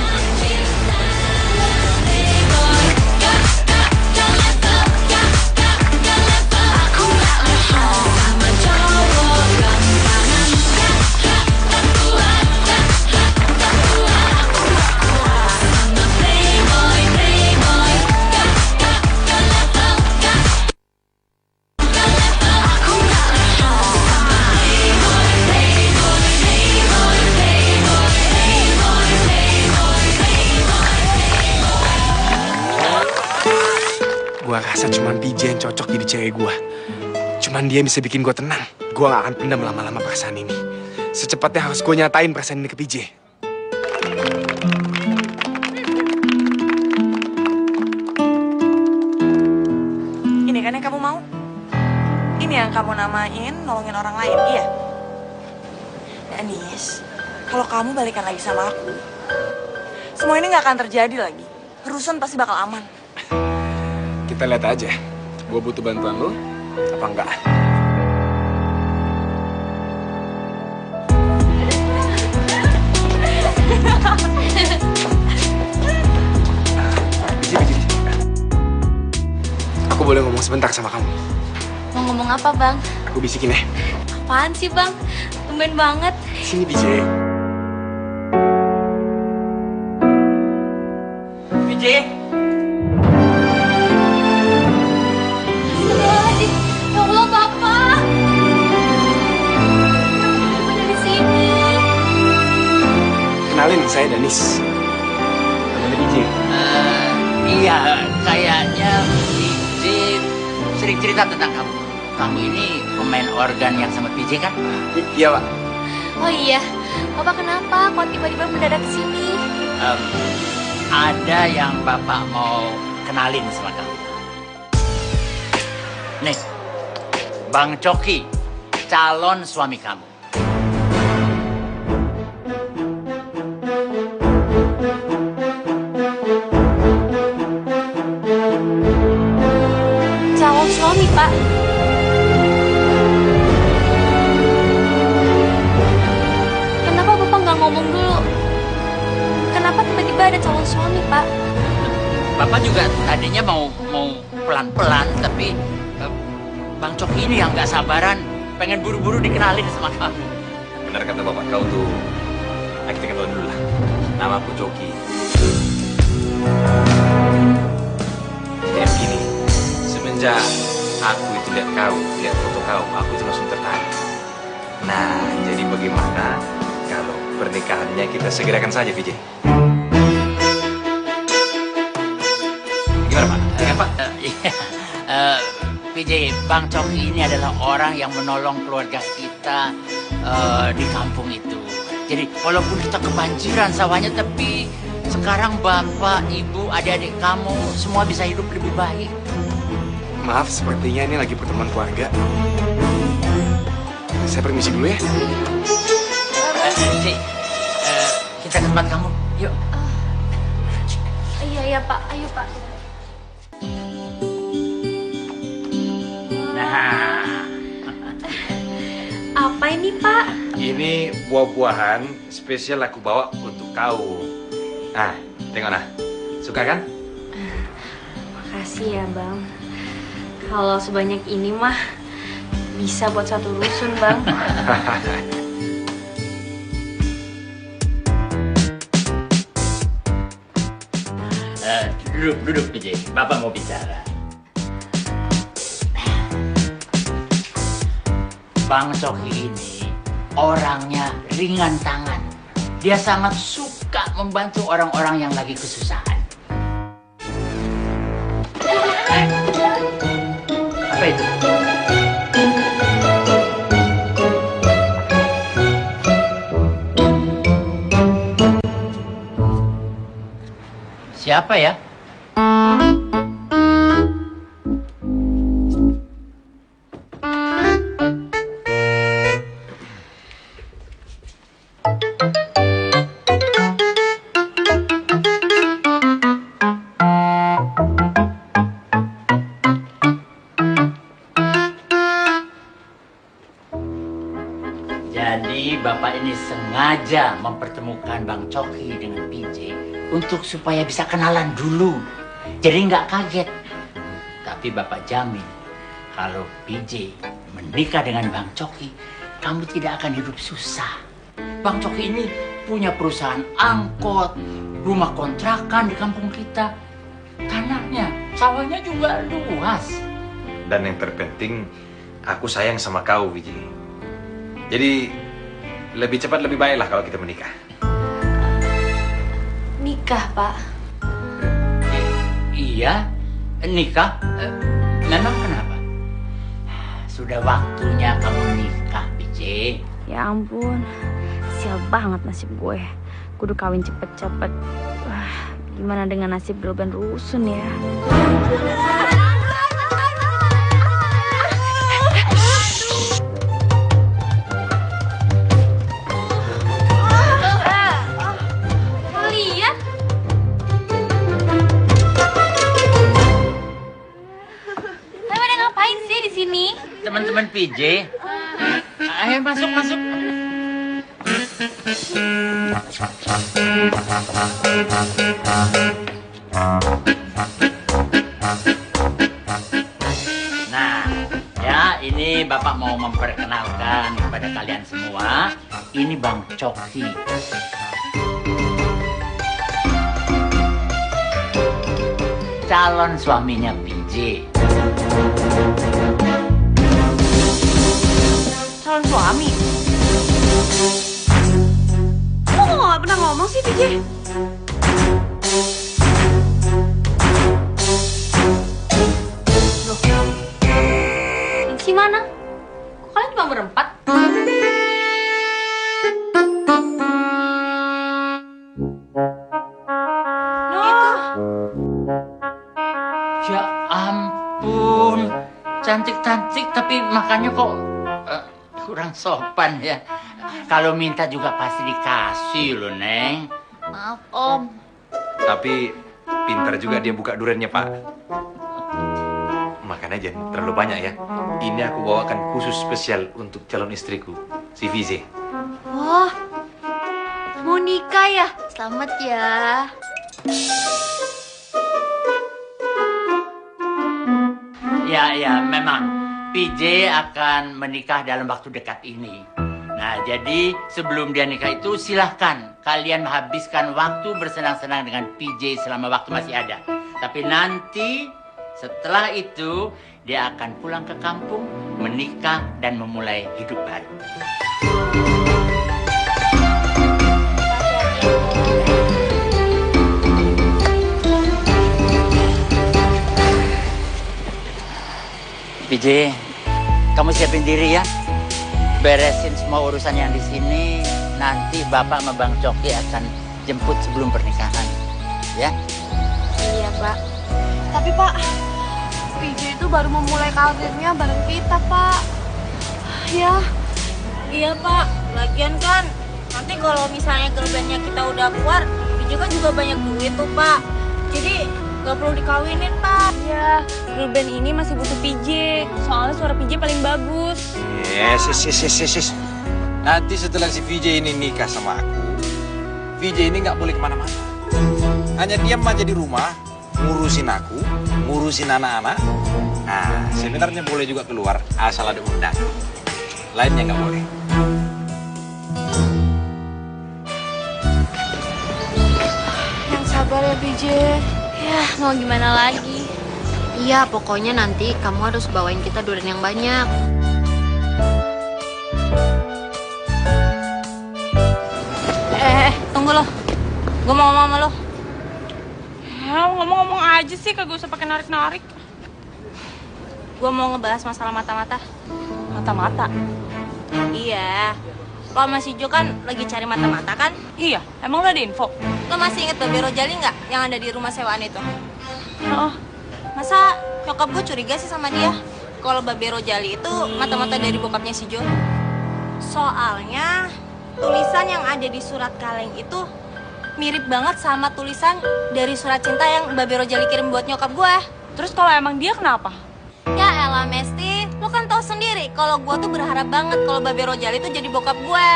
Aku gak level sama cowok gampangan. Gak kuat, aku gak kuat sama playboy, playboy. Gak level, aku gak level sama playboy, playboy, playboy, playboy, playboy, playboy. Gua rasa cuman PJ yang cocok jadi cewek gua. Cuman dia bisa bikin gua tenang. Gua gak akan pendam lama-lama perasaan ini. secepatnya harus gue nyatain perasaan ini ke PJ. Ini kan yang kamu mau? Ini yang kamu namain nolongin orang lain, iya? Anis, kalau kamu balikan lagi sama aku, semua ini nggak akan terjadi lagi. Rusun pasti bakal aman. Kita lihat aja, gue butuh bantuan lo, apa enggak? Biji. Aku boleh ngomong sebentar sama kamu? Mau ngomong apa, Bang? Aku bisikin ya. Apaan sih, Bang? Tumben banget. Sini, BJ. BJ. Astagfirullahaladzim. Ya Allah, Bapak. Kenapa dari sini? Kenalin, saya Danis. Namanya BJ. Iya, kayaknya PJ sering cerita tentang kamu. Kamu ini pemain organ yang sama PJ kan? Iya, Pak. Oh iya, Bapak kenapa kok tiba-tiba mendadak ke sini? Ada yang Bapak mau kenalin sama kamu. Nih, Bang Coki, calon suami kamu. Calon suami, Pak. Kenapa Bapak nggak ngomong dulu? Kenapa tiba-tiba ada calon suami, Pak? Bapak juga tadinya mau pelan-pelan, tapi Bang Coki ini yang nggak sabaran, pengen buru-buru dikenalin sama kamu. Benar kata bapak kau tuh. Nah, kita kenal dulu lah. Nama aku Coki. Kayak begini, semenjak aku itu lihat foto kau, aku itu langsung tertarik. Nah, jadi bagaimana kalau pernikahannya kita segerakan saja, VJ? Gimana, Pak? Ya, Pak? PJ, Bang Coki ini adalah orang yang menolong keluarga kita di kampung itu. Jadi walaupun kita kebanjiran sawahnya, tapi sekarang bapak, ibu, adik-adik kamu semua bisa hidup lebih baik. Maaf, sepertinya ini lagi pertemuan keluarga. Saya permisi dulu ya. Kita ke tempat kamu, yuk. Iya, Pak. Ayo, Pak. Nah, apa ini, Pak? Ini buah-buahan spesial aku bawa untuk kau. Nah, tengok nah. Suka kan? Makasih ya, Bang. Kalau sebanyak ini mah bisa buat satu rusun, Bang. Duduk, PJ. Bapak mau bicara. Bang Coki ini orangnya ringan tangan. Dia sangat suka membantu orang-orang yang lagi kesusahan. Apa itu? Siapa ya? Jadi Bapak ini sengaja mempertemukan Bang Coki dengan PJ untuk supaya bisa kenalan dulu. Jadi nggak kaget. Tapi Bapak jamin kalau PJ menikah dengan Bang Coki, kamu tidak akan hidup susah. Bang Coki ini punya perusahaan angkot, rumah kontrakan di kampung kita. Tanahnya, sawahnya juga luas. Dan yang terpenting, aku sayang sama kau, VJ. Jadi, lebih cepat lebih baiklah kalau kita menikah. Nikah, Pak. Iya, nikah. Memang kenapa? Sudah waktunya kamu nikah, PJ. Ya ampun, sial banget nasib gue. Kudu kawin cepet-cepet. Wah, gimana dengan nasib Ruben Rusun ya? Kalian? Pada ngapain sih di sini? Teman-teman PJ, ayo masuk. Nah, ya ini Bapak mau memperkenalkan kepada kalian semua. Ini Bang Coki. Calon suaminya PJ. Calon suami? Kok lo gak pernah ngomong sih, PJ? Loh, Ningsi mana? Kok kalian cuma berempat? Ya ampun, cantik-cantik tapi makannya kok kurang sopan ya. Kalau minta juga pasti dikasih loh, Neng. Maaf, Om. Tapi pintar juga dia buka duriannya, Pak. Makan aja, terlalu banyak ya. Ini aku bawakan khusus spesial untuk calon istriku, si Vize. Wah, mau nikah ya? Selamat ya. Ya, memang PJ akan menikah dalam waktu dekat ini. Nah, jadi sebelum dia nikah itu silahkan kalian menghabiskan waktu bersenang-senang dengan PJ selama waktu masih ada. Tapi nanti setelah itu dia akan pulang ke kampung, menikah dan memulai hidup baru. PJ, kamu siapin diri ya. Beresin semua urusan yang di sini. Nanti Bapak sama Bang Coki akan jemput sebelum pernikahan. Ya? Iya, Pak. Tapi, Pak, PJ itu baru memulai karirnya bareng kita, Pak. Ya. Iya Pak, lagian kan nanti kalau misalnya girl bandnya kita udah keluar, PJ kan juga banyak duit tuh Pak. Jadi gak perlu dikawinin Pak. Ya, girl band ini masih butuh PJ. Soalnya suara PJ paling bagus. Yes. Nanti setelah si VJ ini nikah sama aku, VJ ini nggak boleh kemana-mana. Hanya diam aja di rumah, ngurusin aku, ngurusin anak-anak. Nah, sebenarnya boleh juga keluar, asal ada undangan. Lainnya nggak boleh. Yang sabar ya, PJ. Ya, mau gimana lagi? Iya, pokoknya nanti kamu harus bawain kita durian yang banyak. Tunggu loh. Gue mau ngomong sama lo. Ya, ngomong-ngomong aja sih, kagak usah pakai narik-narik. Gue mau ngebahas masalah mata-mata. Mata-mata? Iya. Lo sama si Jo kan lagi cari mata-mata kan? Iya. Emang lo ada info? Lo masih inget Babe Rojali nggak yang ada di rumah sewaan itu? Oh. Masa nyokap gue curiga sih sama dia? Kalau Babe Rojali itu mata-mata dari bokapnya si Jo. Soalnya tulisan yang ada di surat kaleng itu mirip banget sama tulisan dari surat cinta yang Babe Rojali kirim buat nyokap gue. Terus kalau emang dia kenapa? Ya elah Mesti, lo kan tahu sendiri kalau gue tuh berharap banget kalau Babe Rojali itu jadi bokap gue,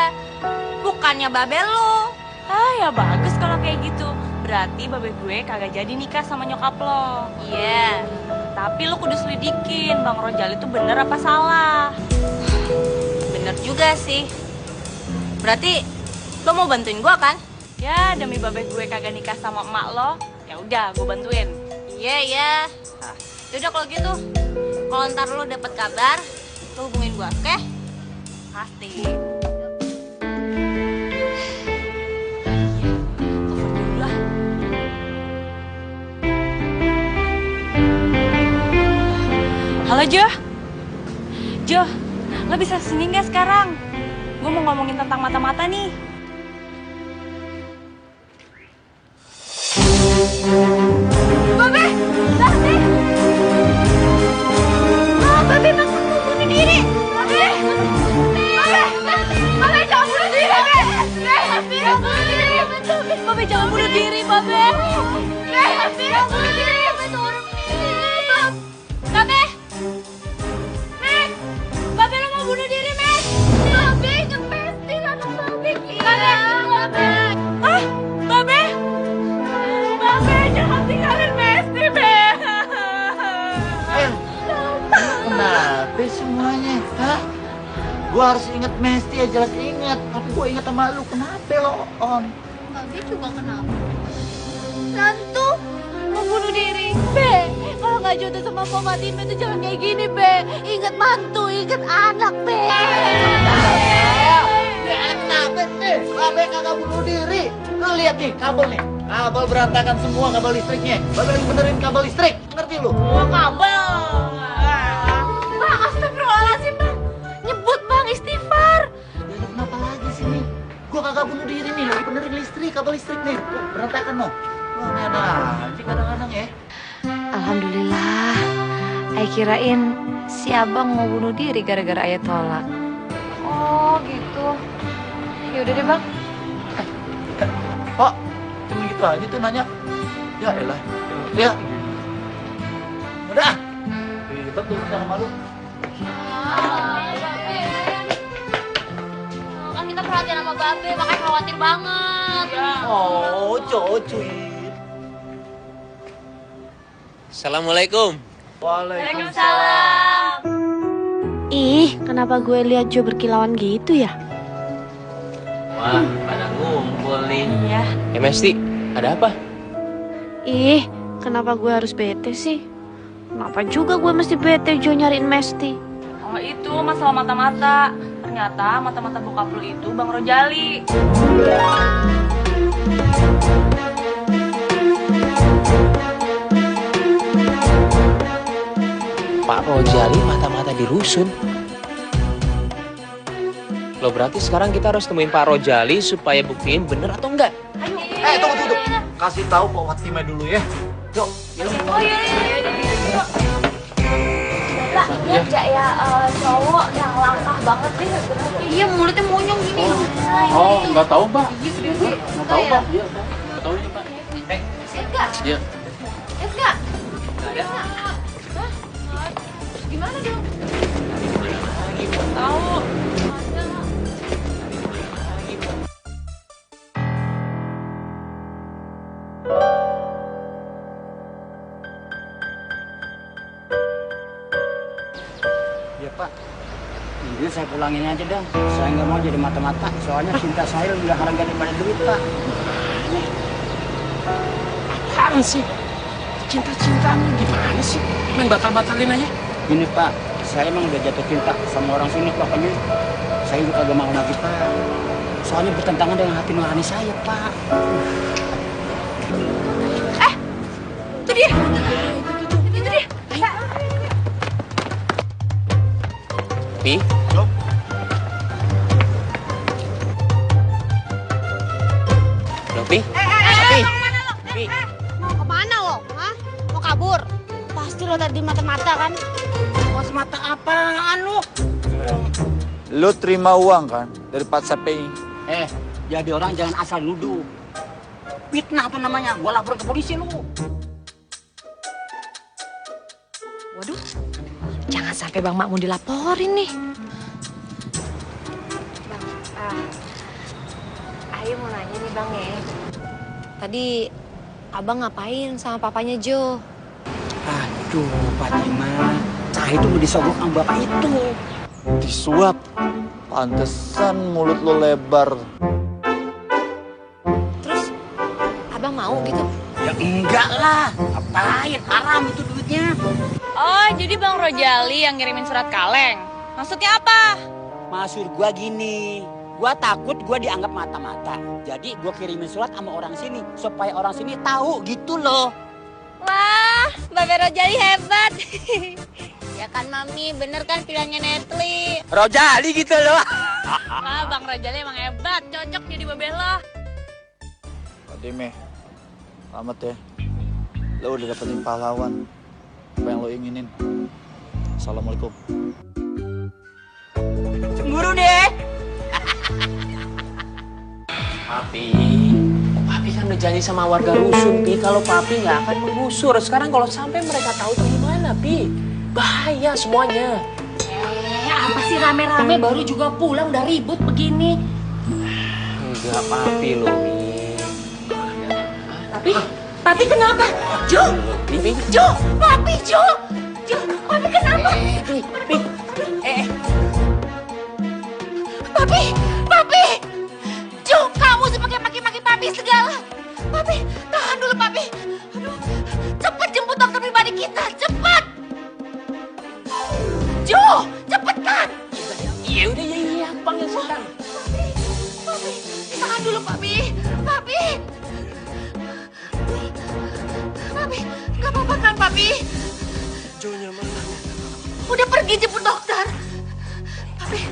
bukannya Babe lo. Ah ya bagus kalau kayak gitu. Berarti Babe gue kagak jadi nikah sama nyokap lo. Iya. Tapi lo kudu selidikin Bang Rojali itu bener apa salah. Bener juga sih. Berarti lo mau bantuin gue kan? Ya demi Babe gue kagak nikah sama emak lo, ya udah gue bantuin. Iya. Yaudah kalau gitu, kalau ntar lo dapet kabar, lo hubungin gue, oke? Pasti. Telepon dulu lah. Halo Jo. Jo, lo bisa kesini nggak sekarang? Gue gue mau ngomongin tentang mata-mata nih. Babe! Babe! Oh, Babe masuk bunuh diri! Babe! Babe jangan bunuh diri, Babe! Babe jangan bunuh diri! Babe jangan bunuh diri, Babe! Babe jangan bunuh diri! Babe! Meg! Babe lo mau bunuh diri, Meg! Babe inget Mesti anak Babe! Babe! Ah! Babe! Babe jangan tinggalin Mesti, Be! Kenapa semuanya? Hah? Gua harus inget Mesti ya, jelas inget. Tapi gua inget sama lu, kenapa lo, On? Babe juga kenapa? Nantu mau bunuh diri, Be. Kalau nggak jodoh sama Pak Fatime itu jangan kayak gini, Be. Ingat mantu, ingat anak, Be. Enak, bener. Babe kagak bunuh diri. Lu lihat nih, kabel nih. Kabel berantakan semua, kabel listriknya. Babe lagi benerin kabel listrik. Ngerti lu? Oh, kabel. Bang, astagfirullahaladzim, Bang. Nyebut, Bang, istighfar. Kenapa lagi sih nih? Gua kagak bunuh diri nih, lagi benerin listrik, kabel listrik nih. Tuh, berantakan no. Wah, aneh aja kadang-kadang ya. Alhamdulillah. Ayah kirain si abang mau bunuh diri gara-gara ayah tolak. Oh gitu. Ya udah deh bang. Pak, cuma gitu aja tuh nanya. Ya elah. Ya. Udah. Ribet tuh jangan malu. Kan kita perhatian sama Babe, makanya khawatir banget. Oh, cuy. Assalamualaikum. Waalaikumsalam. Ih, kenapa gue lihat Jo berkilauan gitu ya? Wah, pada ngumpul nih. Iya. Mesti, ada apa? Ih, kenapa gue harus bete sih? Kenapa juga gue mesti bete Jo nyariin Mesti? Oh itu masalah mata-mata. Ternyata mata-mata bokap lu itu Bang Rojali. Pak Rojali mata-mata di rusun. Loh berarti sekarang kita harus temuin Pak Rojali supaya buktiin bener atau enggak? Tunggu. Kasih tahu Pak Fatime dulu ya. Yuk. Oh iya. Lah, lihat gak ya cowok yang langkah banget nih sebenarnya. Iya, mulutnya monyong gini. Oh, nggak tahu, Mbak. Nggak tahu, Pak. Iya, nggak tahu ini, Pak. Enggak. Iya. Enggak. Gimana dong? Tahu. Ya Pak, ini saya pulangin aja dah. Saya nggak mau jadi mata-mata. Soalnya cinta saya lebih harga daripada duit Pak. Apaan sih? Cinta-cintaan gimana sih? Main batal-batalin aja. Ini Pak, saya emang udah jatuh cinta sama orang sini pokoknya. Saya juga gak mau lagi Pak. Soalnya bertentangan dengan hati nurani saya Pak. Itu dia. Pi? Loh, Pi? Mau kemana lo? Hah? Mau kabur? Pasti lo tadi mata-mata kan? Mata apaan lo? Lu terima uang kan dari Pak Sapei? Jadi orang jangan asal nuduh. Fitnah apa namanya? Gua lapor ke polisi lu. Waduh, jangan sampai Bang Makmun dilaporin nih. Bang, Ayo mau nanya nih Bang ya. Tadi Abang ngapain sama papanya Jo? Aduh, Fatima. Cah itu mau disogok sama bapak itu. Disuap. Pantesan mulut lo lebar. Terus Abang mau gitu? Ya enggak lah. Apain? Haram itu duitnya. Oh, jadi Bang Rojali yang ngirimin surat kaleng. Maksudnya apa? Maksud gua gini. Gua takut gua dianggap mata-mata. Jadi gua kirimin surat sama orang sini. Supaya orang sini tahu gitu loh. Wah, Babe Rojali hebat. Ya kan Mami, bener kan pilihannya Netli. Rojali gitu loh. Wah, Bang Rajali emang hebat, cocok jadi babeh lo. Fatime, selamat ya. Lo udah dapetin pahlawan. Apa yang lo inginin. Assalamualaikum. Cemburu deh. Papi kan udah janji sama warga rusun, Pi. Kalau Papi nggak akan menggusur. Sekarang kalau sampai mereka tahu tuh gimana, Pi? Bahaya semuanya. Apa sih rame-rame baru juga pulang udah ribut begini? Enggak, Papi loh, Mi. Papi kenapa? Jo, Papi kenapa? Papi, Jo, kamu sih pakai maki-maki Papi segala. Papi, tahan dulu Papi. Aduh, cepet jemput dokter pribadi kita, cepet. Jo, cepetan. Iya udah, iya, panggil sekarang. Papi, tahan dulu Papi. Papi, nggak apa-apa kan Papi? Jonya mana? Udah pergi jemput dokter. Papi.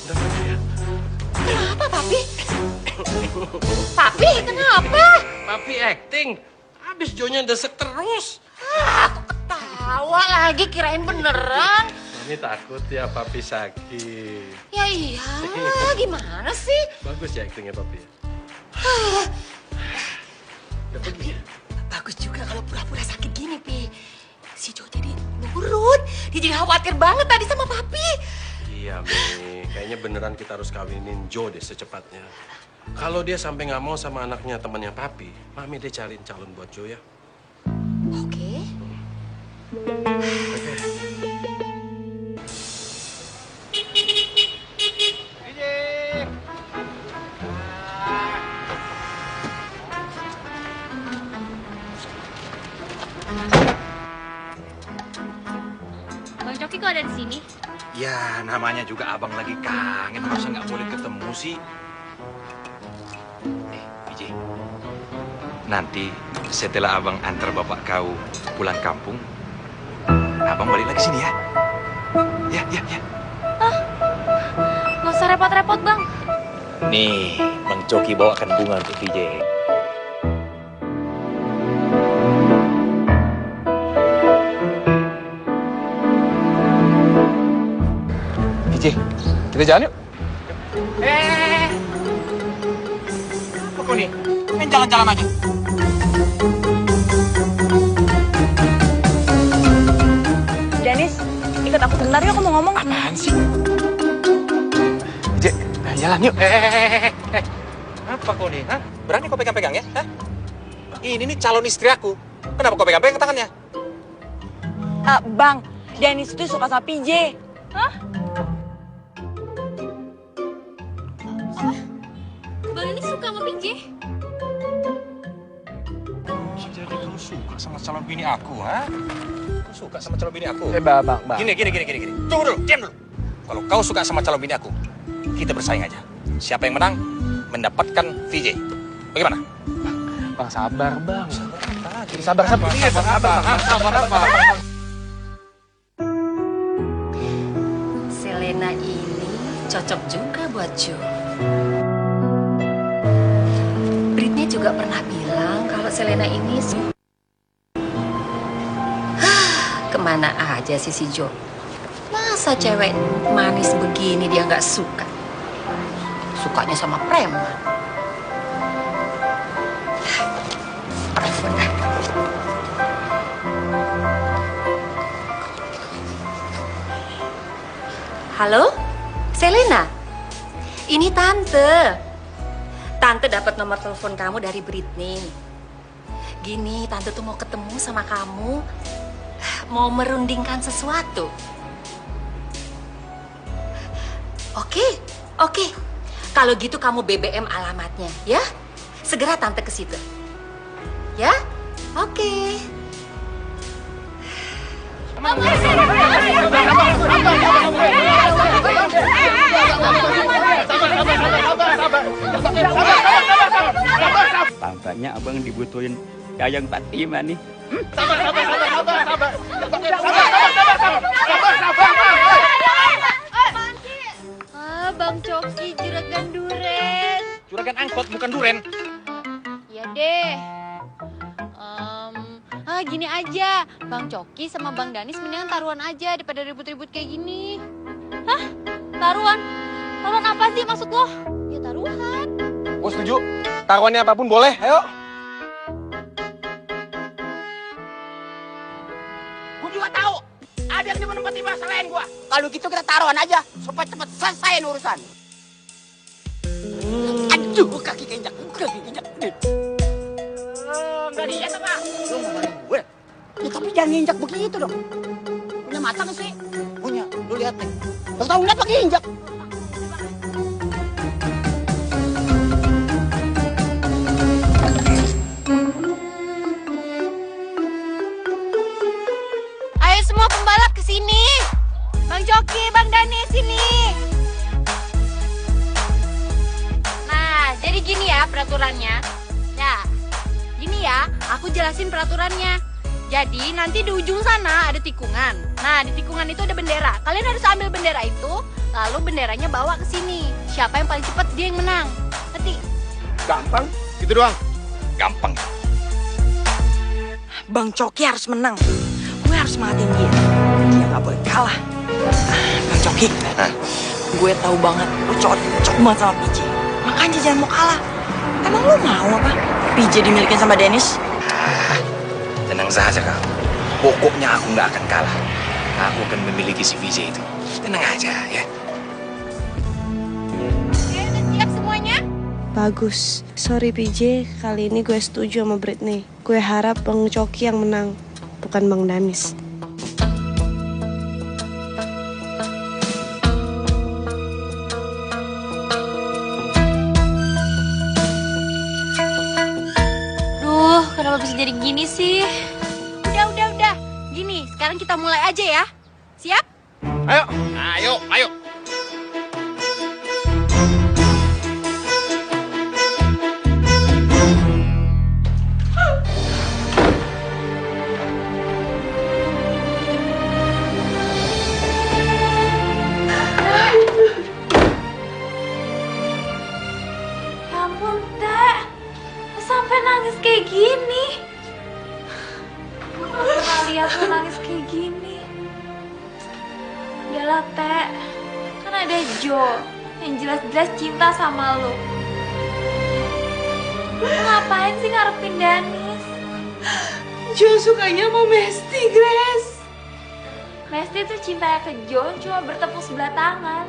Udah pergi ya? Kenapa Papi? Papi, kenapa? Papi acting. Habis Jonya desek terus. Aku ketawa lagi, kirain beneran. Mami takut ya Papi sakit. Ya iyalah, gimana sih? Bagus ya actingnya Papi. Udah pergi ya? Bagus juga kalau pura-pura sakit gini, Pi. Si Jo jadi nurut. Dia jadi khawatir banget tadi sama Papi. Iya, Mi. Kayaknya beneran kita harus kawinin Jo deh secepatnya. Kalau dia sampai nggak mau sama anaknya temannya Papi, Mami deh cariin calon buat Jo ya. Oke. Bang Coki kok ada di sini? Ya, namanya juga abang lagi kangen, masa nggak boleh ketemu sih? PJ, nanti setelah abang antar bapak kau pulang kampung, abang balik lagi sini ya. Ya. Nggak usah repot-repot, Bang. Nih, Bang Coki bawakan bunga untuk PJ. Kita jalan yuk. Apa kau nih? Main jalan-jalan aja. Dennis, ikut aku bentar yuk, aku mau ngomong. Apaan sih? Jalan yuk. Apa kau nih? Hah? Berani kau pegang-pegang ya? Hah? Ini nih calon istri aku. Kenapa kau pegang-pegang tangannya? Bang, Dennis itu suka sama PJ. Hah? Bang ini suka sama PJ? Jadi kau suka sama calon bini aku, ha? Kau suka sama calon bini aku? Bang. Gini. Tunggu dulu, diam dulu. Kalau kau suka sama calon bini aku, kita bersaing aja. Siapa yang menang, mendapatkan VJ. Bagaimana? Bang, sabar, Bang. Sabar. Selena ini cocok juga buat Jo. Britney juga pernah bilang kalau Selena ini kemana aja sih si Jo? Masa cewek manis begini dia nggak suka? Sukanya sama preman. Halo, Selena. Ini Tante. Tante dapat nomor telepon kamu dari Britney. Gini, Tante tuh mau ketemu sama kamu. Mau merundingkan sesuatu. Oke. Kalau gitu kamu BBM alamatnya, ya? Segera Tante ke situ. Ya? Oke. Tampaknya abang dibutuhin Yayang Fatima nih. Sabar. Bang Coki juragan duren. Juragan angkot bukan duren. Ya deh. Gini aja, Bang Coki sama Bang Danis mendingan taruhan aja daripada ribut-ribut kayak gini. Hah? Taruhan? Taruhan apa sih maksud lo? Ya taruhan. Gue setuju. Taruhannya apapun boleh, ayo. Gue juga tahu. Ada yang cuma nempat selain gua. Kalau gitu kita taruhan aja supaya cepat selesai urusan. Aduh, kaki keinjak. Enggak diinjak apa? Lu mau maling gue? Ya tapi jangan nginjak begitu dong. Punya mata nggak sih? Punya. Lu lihat nih. Tahu nggak pakai injak? Ayo semua pembalap ke sini. Bang Coki, Bang Danis sini. Nah, jadi gini ya peraturannya. Nah, gini ya, aku jelasin peraturannya. Jadi nanti di ujung sana ada tikungan. Nah, di tikungan itu ada bendera. Kalian harus ambil bendera itu, lalu benderanya bawa ke sini. Siapa yang paling cepat dia yang menang. Ngerti? Gampang, gitu doang. Gampang. Bang Coki harus menang. Gue harus semangatin dia. Dia nggak boleh kalah. Bang Coki, gue tahu banget lu cocok banget sama PJ. Makanya jangan mau kalah. Emang lu mau apa? PJ dimilikin sama Dennis? Tenang saja kau. Pokoknya aku nggak akan kalah. Aku akan memiliki si VJ itu. Tenang aja ya. Oke, udah siap semuanya? Bagus. Sorry PJ, kali ini gue setuju sama Britney. Gue harap Bang Coki yang menang, bukan Bang Danis. Duh, kenapa bisa jadi gini sih? Udah. Gini, sekarang kita mulai aja ya. Siap? Ayo. Ya ampun, Teh. Sampai nangis kayak gini. Gue gak pernah lihat lo nangis kayak gini. Udahlah, Teh. Kan ada Jo yang jelas-jelas cinta sama lo. Lo ngapain sih ngarepin Danis? Jo sukanya sama Mesti, Grace. Mesti tuh cintanya ke Jo cuma bertepuk sebelah tangan.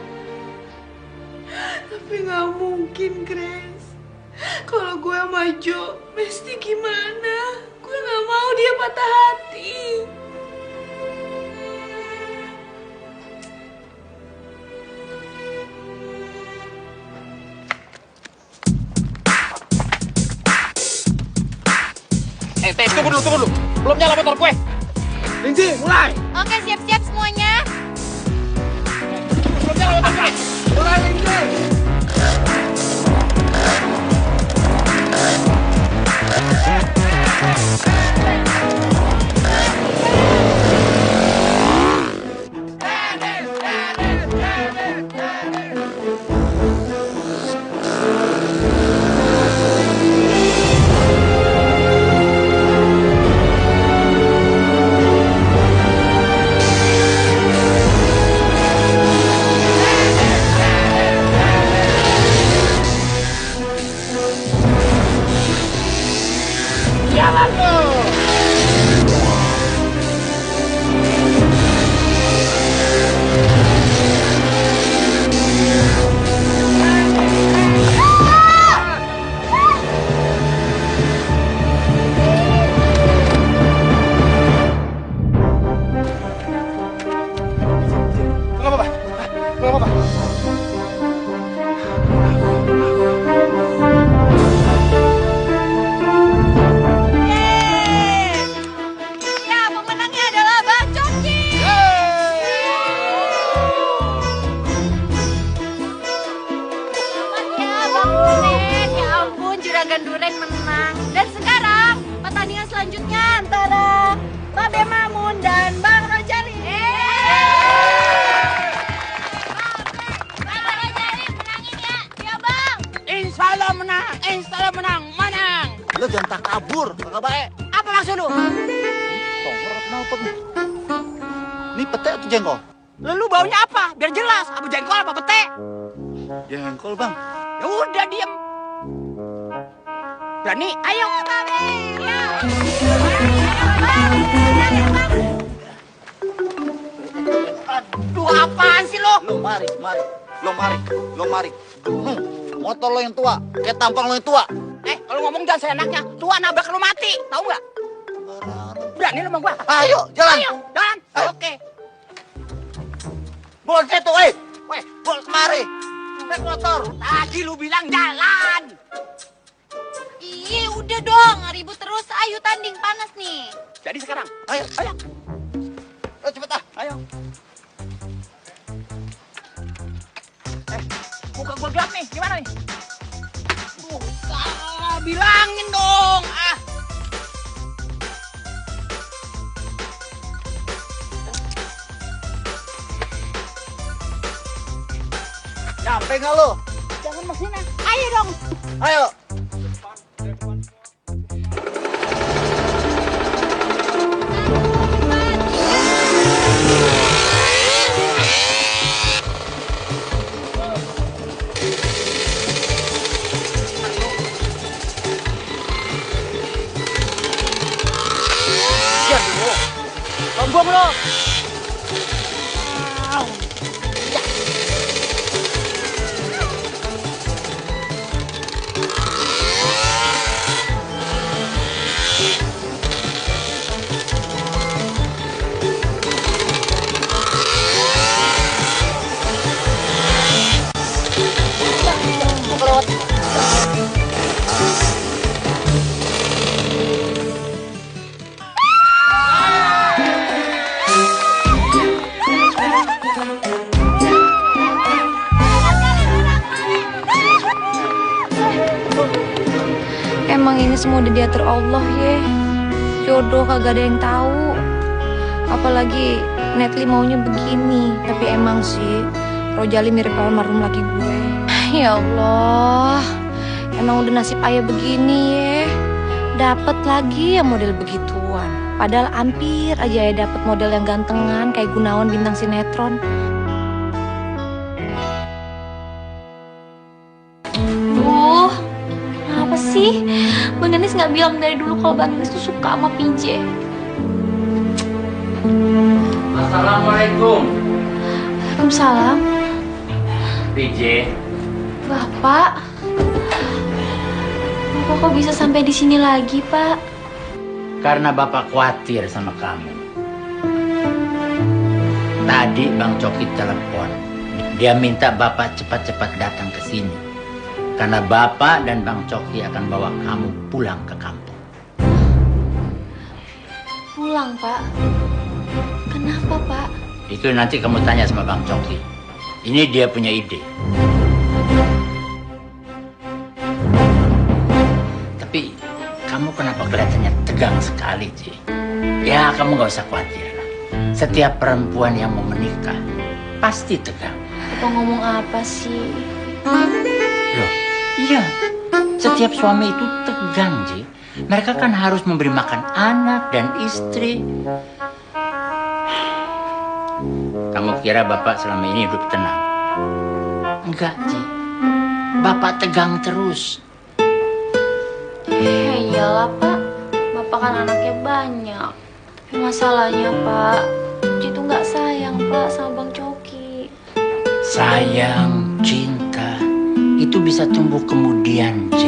Tapi nggak mungkin, Grace. Kalau gue sama Jo, Mesti gimana? Gue nggak mau dia patah hati. Teh, tunggu dulu. Belum nyala motor gue. Linji, mulai. Oke, siap-siap semuanya. Belum nyala motor gue. Mulai, Linji. Juragan Duren menang. Dan sekarang pertandingan selanjutnya antara Babe Mamun dan Bang Rojali. Bang Rojali. Installah menang. Lo jangan tak kabur, kagak baik. Apa maksud lu? Tongkol kenapa nih? Ini pete atau jengkol? Lu baunya apa? Biar jelas, apa jengkol apa pete? Jengkol, Bang. Ya udah diem. Berani? Ayo. Aduh, apaan sih lo? Lo mari. Motor lo yang tua, kayak tampang lo yang tua. Kalau ngomong jangan seenaknya. Tua nabrak lu mati, tahu nggak? Berani lu sama gua? Ayo, jalan. Jalan. Oke. Bol situ, bol kemari. Naik motor. Tadi lu bilang jalan. Iya, udah dong, ribut terus. Ayo tanding, panas nih. Jadi sekarang, ayo. Ayo cepet ah, ayo. Muka gua gelap nih, gimana nih? Salah, bilangin dong. Nyampe nggak lo? Jangan maksudnya. Ayo dong. Ayo. Sombong lo. Emang ini semua udah diatur Allah ya. Jodoh kagak ada yang tahu. Apalagi Netli maunya begini. Tapi emang sih Rojali mirip almarhum laki gue. Ya Allah, emang udah nasib ayah begini ya. Dapat lagi yang model begituan. Padahal hampir aja ayah dapat model yang gantengan kayak Gunawan bintang sinetron. Apa sih? Bang Danis nggak bilang dari dulu kalau Bang Danis tuh suka sama PJ. Assalamualaikum. Waalaikumsalam. PJ. Bapak. Bapak kok bisa sampai di sini lagi, Pak? Karena Bapak khawatir sama kamu. Tadi Bang Coki telepon. Dia minta Bapak cepat-cepat datang ke sini. Karena Bapak dan Bang Coki akan bawa kamu pulang ke kampung. Pulang, Pak? Kenapa, Pak? Itu nanti kamu tanya sama Bang Coki. Ini dia punya ide. Tapi kamu kenapa kelihatannya tegang sekali, Ci? Ya, kamu gak usah khawatir lah. Setiap perempuan yang mau menikah pasti tegang. Bapak ngomong apa sih? Loh, iya. Setiap suami itu tegang, Ji. Mereka kan harus memberi makan anak dan istri. Kamu kira Bapak selama ini hidup tenang? Enggak, Ji. Bapak tegang terus. Ya iyalah, Pak. Bapak kan anaknya banyak. Tapi masalahnya, Pak, Ji tuh nggak sayang, Pak, sama Bang Coki. Sayang, cinta, itu bisa tumbuh kemudian, J.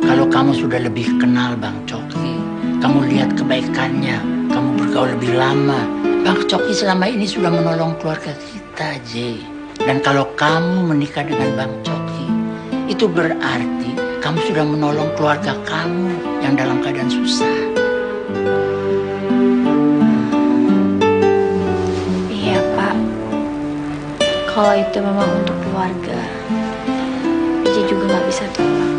Kalau kamu sudah lebih kenal Bang Coki, kamu lihat kebaikannya, kamu bergaul lebih lama. Bang Coki selama ini sudah menolong keluarga kita, J. Dan kalau kamu menikah dengan Bang Coki, itu berarti kamu sudah menolong keluarga kamu yang dalam keadaan susah. Iya, Pak. Kalau itu memang untuk keluarga, Ji juga nggak bisa tolak.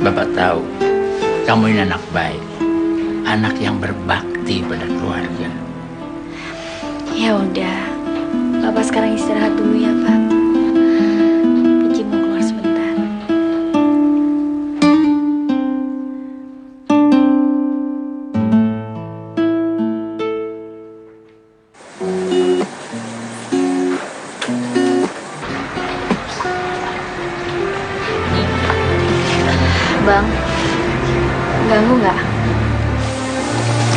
Bapak tahu, kamu ini anak baik, anak yang berbakti pada keluarga. Ya udah, Bapak sekarang istirahat dulu ya, Pak. Ji mau keluar sebentar. Bang, ganggu nggak?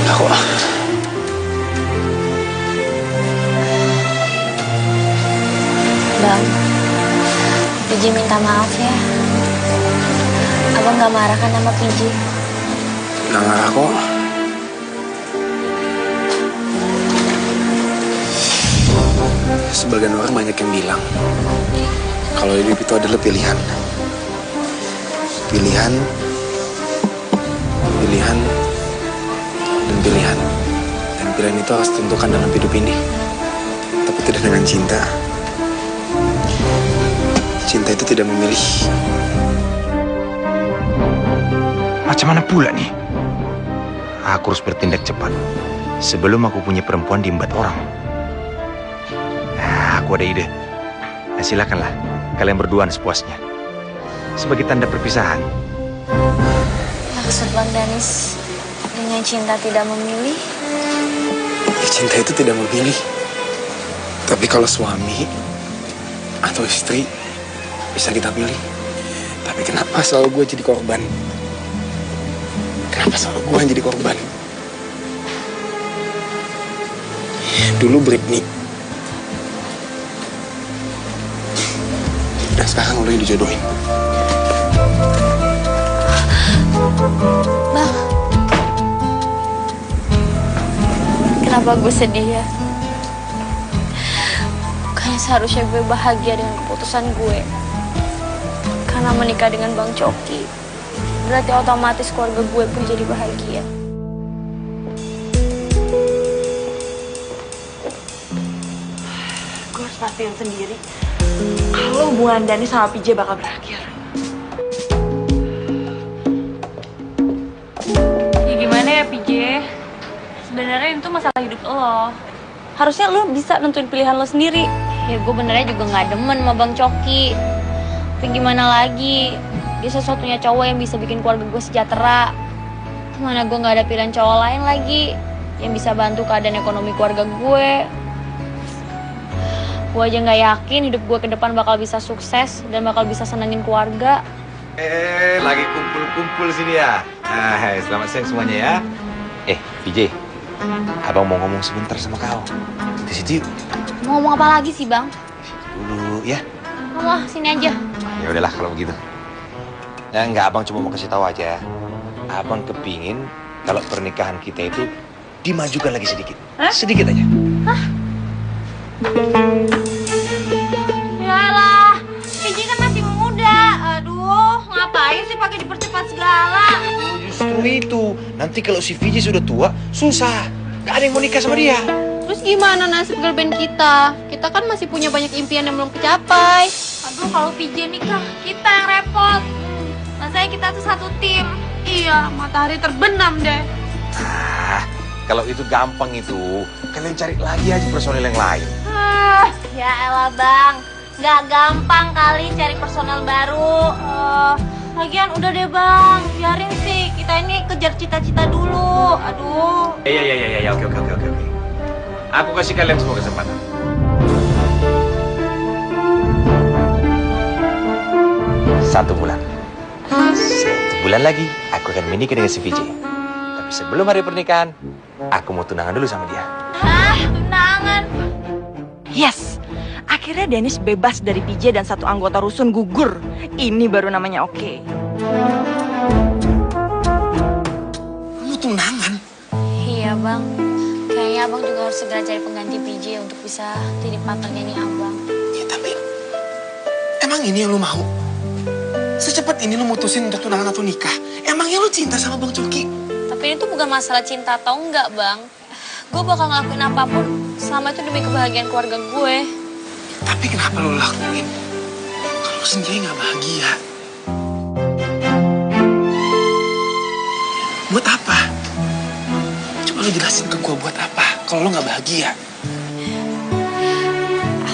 Enggak kok. Bang, Piji minta maaf ya. Abang nggak marah kan sama Piji? Nggak marah kok. Sebagian orang banyak yang bilang kalau hidup itu adalah pilihan. Pilihan, pilihan, dan pilihan. Dan pilihan itu harus ditentukan dalam hidup ini. Tapi tidak dengan cinta. Cinta itu tidak memilih. Macam mana pula nih? Aku harus bertindak cepat sebelum aku punya perempuan diembat orang. Nah, aku ada ide. Nah, silakanlah kalian berduaan sepuasnya. Sebagai tanda perpisahan. Maksud Bang Danis dengan cinta tidak memilih? Ya, cinta itu tidak memilih. Tapi kalau suami atau istri bisa kita pilih. Tapi kenapa selalu gue jadi korban? Kenapa selalu gue yang jadi korban? Dulu Britney. Dan sekarang lo yang dijodohin. Bang, kenapa gue sedih ya? Bukannya seharusnya gue bahagia dengan keputusan gue. Karena menikah dengan Bang Coki, berarti otomatis keluarga gue pun jadi bahagia. Gue harus pastiin sendiri kalau hubungan Dani sama PJ bakal berakhir. Ya gimana ya PJ? Sebenarnya itu masalah hidup lo. Harusnya lo bisa nentuin pilihan lo sendiri. Ya gue benernya juga nggak demen sama Bang Coki. Tapi gimana lagi? Dia satu-satunya cowok yang bisa bikin keluarga gue sejahtera. Mana gue nggak ada pilihan cowok lain lagi yang bisa bantu keadaan ekonomi keluarga gue. Gue aja nggak yakin hidup gue ke depan bakal bisa sukses dan bakal bisa senengin keluarga. Lagi kumpul-kumpul sini ya. Nah, selamat siang semuanya ya. VJ, abang mau ngomong sebentar sama kau. Di situ yuk. Mau ngomong apa lagi sih Bang? Dulu ya. Wah, sini aja. Ya udahlah kalau begitu. Ya enggak, abang cuma mau kasih tahu aja. Abang kepingin kalau pernikahan kita itu dimajukan lagi sedikit. Sedikit aja. Hah? Yalah, PJ kan masih muda. Aduh, ngapain sih pakai dipercepat segala? Justru itu. Nanti kalau si VJ sudah tua, susah. Gak ada yang mau nikah sama dia. Terus gimana nasib girl band kita? Kita kan masih punya banyak impian yang belum kecapai. Aduh, kalau PJ nikah, kita yang repot. Masanya kita tuh satu tim. Iya, matahari terbenam deh. Kalau itu gampang itu, kalian cari lagi aja personil yang lain. Ya elah Bang, nggak gampang kali cari personel baru. Lagian udah deh Bang, biarin sih kita ini kejar cita-cita dulu. Aduh. Iya, oke. Aku kasih kalian semua kesempatan. 1 bulan. 1 bulan lagi, aku akan menikah dengan si VJ. Tapi sebelum hari pernikahan, aku mau tunangan dulu sama dia. Hah? Tunangan? Yes, akhirnya Dennis bebas dari PJ dan satu anggota rusun gugur. Ini baru namanya oke. Lu tunangan? Iya Bang, kayaknya Abang juga harus segera cari pengganti PJ untuk bisa jadi partnernya nih Abang. Ya tapi, emang ini yang lu mau? Secepat ini lu mutusin untuk tunangan atau nikah? Emangnya lu cinta sama Bang Coki? Tapi ini tuh bukan masalah cinta atau enggak Bang. Gue bakal ngelakuin apapun selama itu demi kebahagiaan keluarga gue. Tapi kenapa lu lakuin? Kalau lu sendiri gak bahagia. Buat apa? Coba lu jelasin ke gue buat apa kalau lu gak bahagia.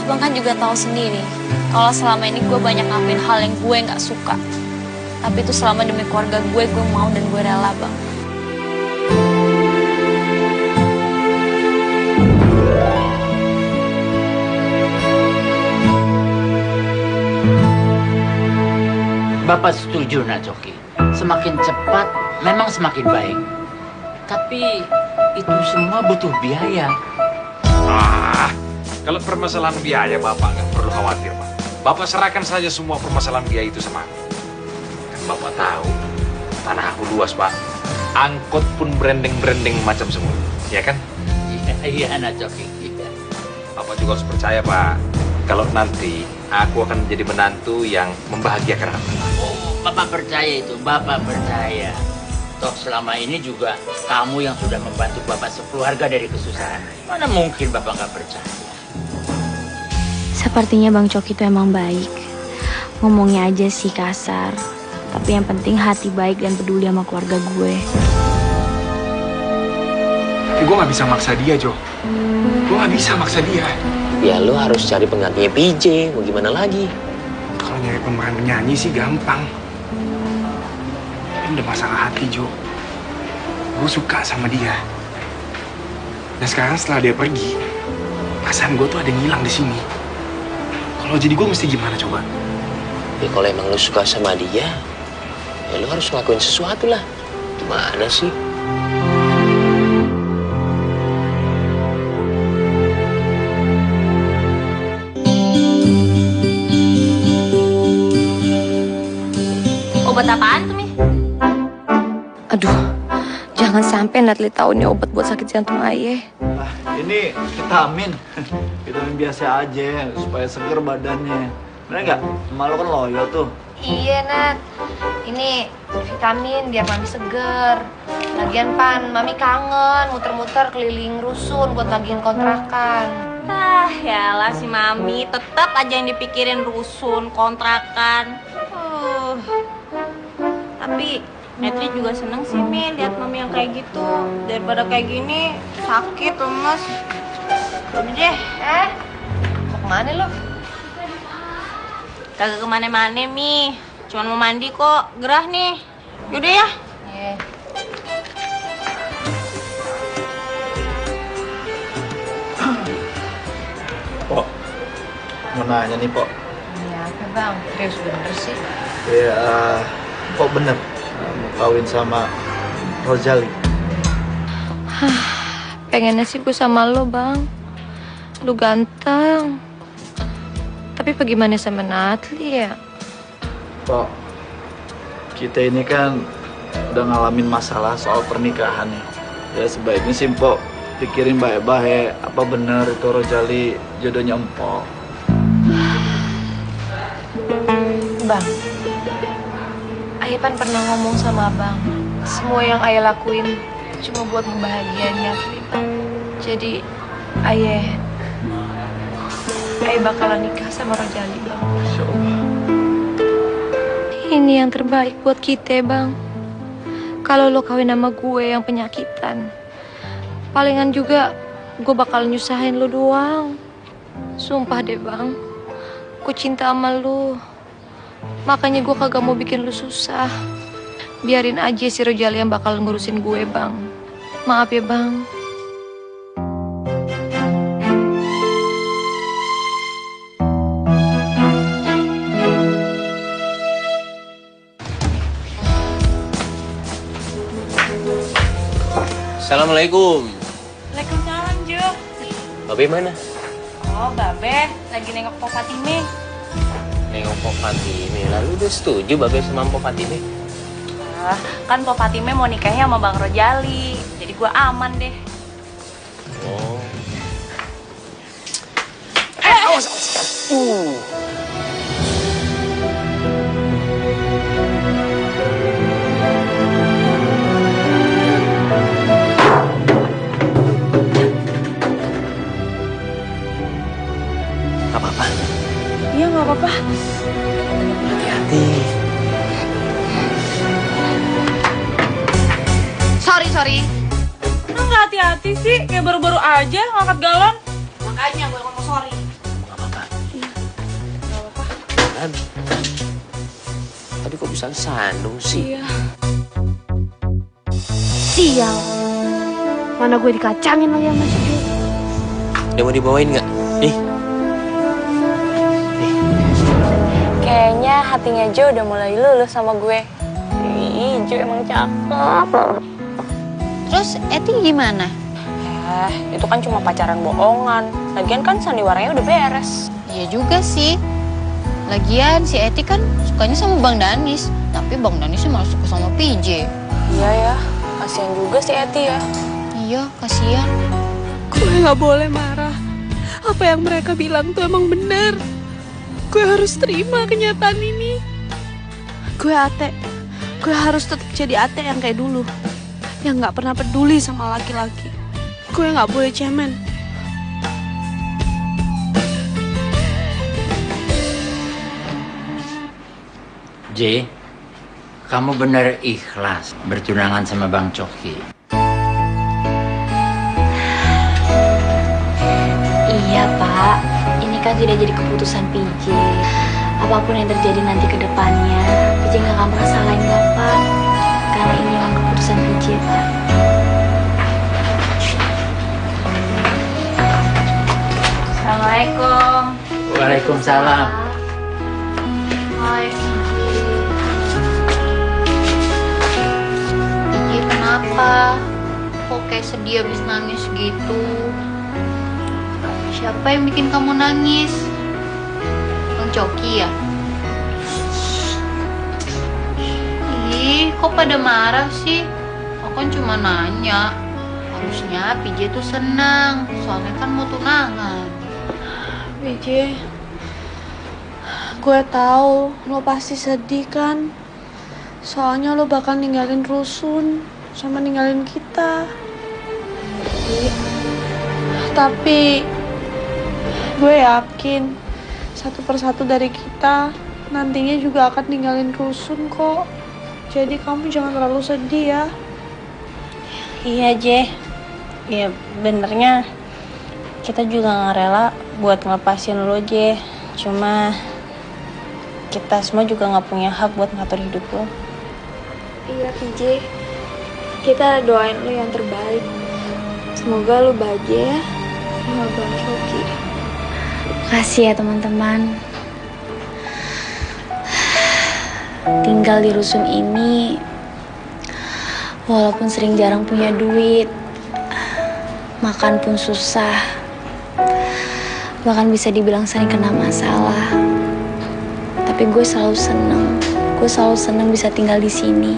Abang kan juga tahu sendiri kalau selama ini gue banyak ngelakuin hal yang gue nggak suka. Tapi itu selama demi keluarga gue mau dan gue rela Bang. Bapak setuju, Nak Coki. Semakin cepat memang semakin baik. Tapi itu semua butuh biaya. Kalau permasalahan biaya, Bapak nggak perlu khawatir, Pak. Bapak serahkan saja semua permasalahan biaya itu sama aku. Kan Bapak tahu, tanah aku luas, Pak. Angkot pun branding-branding macam semua, ya kan? Iya, anak Coki. Bapak juga harus percaya, Pak. Kalau nanti aku akan menjadi menantu yang membahagiakan aku. Bapak percaya itu, Bapak percaya. Toh selama ini juga kamu yang sudah membantu Bapak sekeluarga dari kesusahan. Mana mungkin Bapak nggak percaya? Sepertinya Bang Coki itu emang baik. Ngomongnya aja sih kasar. Tapi yang penting hati baik dan peduli sama keluarga gue. Tapi gue nggak bisa maksa dia, Jo. Gue nggak bisa maksa dia. Ya lo harus cari penggantinya PJ, mau gimana lagi? Kalau nyari pemeran penyanyi sih gampang. Ini udah masalah hati, Jo. Gue suka sama dia. Dan sekarang setelah dia pergi, perasaan gue tuh ada yang hilang di sini. Kalau jadi gue mesti gimana coba? Ya kalau emang lo suka sama dia, ya lo harus ngelakuin sesuatu lah. Gimana sih? Obat apaan tuh, Mi? Aduh, jangan sampai Natli tahu ini obat buat sakit jantung ayah. Ini vitamin. Vitamin biasa aja supaya seger badannya. Bener nggak? Emak lo kan loyo tuh. Iya, Nat. Ini vitamin biar Mami seger. Lagian Pan, Mami kangen muter-muter keliling rusun buat nagihin kontrakan. Yalah si Mami, tetap aja yang dipikirin rusun, kontrakan. Tapi Netri juga seneng sih, Mi, lihat Mami yang kayak gitu. Daripada kayak gini, sakit, lemes. Udah deh. Mau kemana lo? Kagak kemana-mana, Mi. Cuman mau mandi kok, gerah nih. Yaudah ya. Iya. Pok, mau nanya nih, Pok. Iya, apa Bang? Serius bener sih. Ya, Pok bener mau kawin sama Rozali. Pengennya sih gue sama lo, Bang. Lu ganteng. Tapi bagaimana sama Natli ya? Pok, kita ini kan udah ngalamin masalah soal pernikahan ya. Ya sebaiknya sih Pok pikirin baik-baik apa bener itu Rozali jodohnya Empok. Bang, Ayah Pan pernah ngomong sama Abang, semua yang Ayah lakuin cuma buat ngebahagiain Natli, Bang. Jadi Ayah bakalan nikah sama Rozali, Bang. Ini yang terbaik buat kita, Bang. Kalau lo kawin sama gue yang penyakitan, palingan juga gue bakal nyusahin lo doang. Sumpah deh, Bang. Gue cinta sama lo. Makanya gue kagak mau bikin lo susah. Biarin aja si Rozali yang bakal ngurusin gue, Bang. Maaf ya, Bang. Assalamualaikum. Waalaikumsalam, Jo. Babe mana? Oh, Babe lagi nengok Pok Fatime. Nengok Pok Fatime. Lalu udah setuju Babe sama Pok Fatime? Kan Pok Fatime mau nikahnya sama Bang Rozali. Jadi gua aman deh. Oh. Awas. Gak apa-apa. Iya, gak apa-apa. Hati-hati. Sorry. Lu gak hati-hati sih? Kayak baru-baru aja ngangkat galon. Makanya gue ngomong sorry. Kan? Tapi kok bisa sandung sih? Iya. Sial. Mana gue dikacangin lagi sama si Jo. Dia mau dibawain nggak? Nih. Kayaknya hatinya Jo udah mulai luluh sama gue. Ijo emang cakep. Terus Eti gimana? Itu kan cuma pacaran bohongan. Lagian kan sandiwaranya udah beres. Iya juga sih. Lagian si Eti kan sukanya sama Bang Danis, tapi Bang Danis malah suka sama PJ. Iya ya, kasihan juga si Eti ya. Iya, kasihan. Gue gak boleh marah. Apa yang mereka bilang tuh emang bener. Gue harus terima kenyataan ini. Gue ate. Gue harus tetap jadi ate yang kayak dulu. Yang gak pernah peduli sama laki-laki. Gue gak boleh cemen. J, kamu benar ikhlas bertunangan sama Bang Coki. Iya Pak, ini kan sudah jadi keputusan PJ. Apapun yang terjadi nanti ke depannya, PJ nggak akan pernah salahin Bapak. Karena ini memang keputusan PJ, Pak. Assalamualaikum. Waalaikumsalam. Hai, PJ kenapa? Kok kayak sedih habis nangis gitu? Siapa yang bikin kamu nangis? Bang Coki ya? Ih, kok pada marah sih? Aku kan cuma nanya. Harusnya PJ tuh senang, soalnya kan mau tunangan. PJ, gue tahu lo pasti sedih kan? Soalnya lo bakal ninggalin Rusun sama ninggalin kita. Tapi gue yakin satu persatu dari kita nantinya juga akan ninggalin Rusun kok. Jadi kamu jangan terlalu sedih ya. Iya, J. Ya, benernya kita juga gak rela buat ngelepasin lo, J. Cuma kita semua juga gak punya hak buat ngatur hidup lo. Iya PJ, kita doain lo yang terbaik. Semoga lo bahagia ya sama Bang Coki. Makasih ya teman-teman. Tinggal di rusun ini, walaupun sering jarang punya duit, makan pun susah, bahkan bisa dibilang sering kena masalah. Tapi gue selalu seneng bisa tinggal di sini.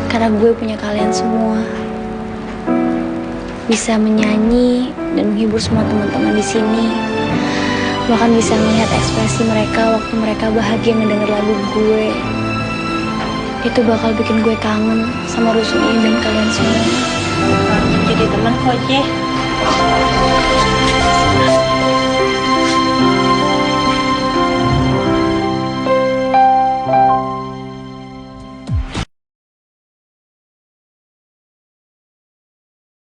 Karena gue punya kalian semua. Bisa menyanyi dan menghibur semua teman-teman di sini. Bahkan bisa melihat ekspresi mereka waktu mereka bahagia mendengar lagu gue. Itu bakal bikin gue kangen sama rusun ini dan kalian semua. Jadi teman kok, J.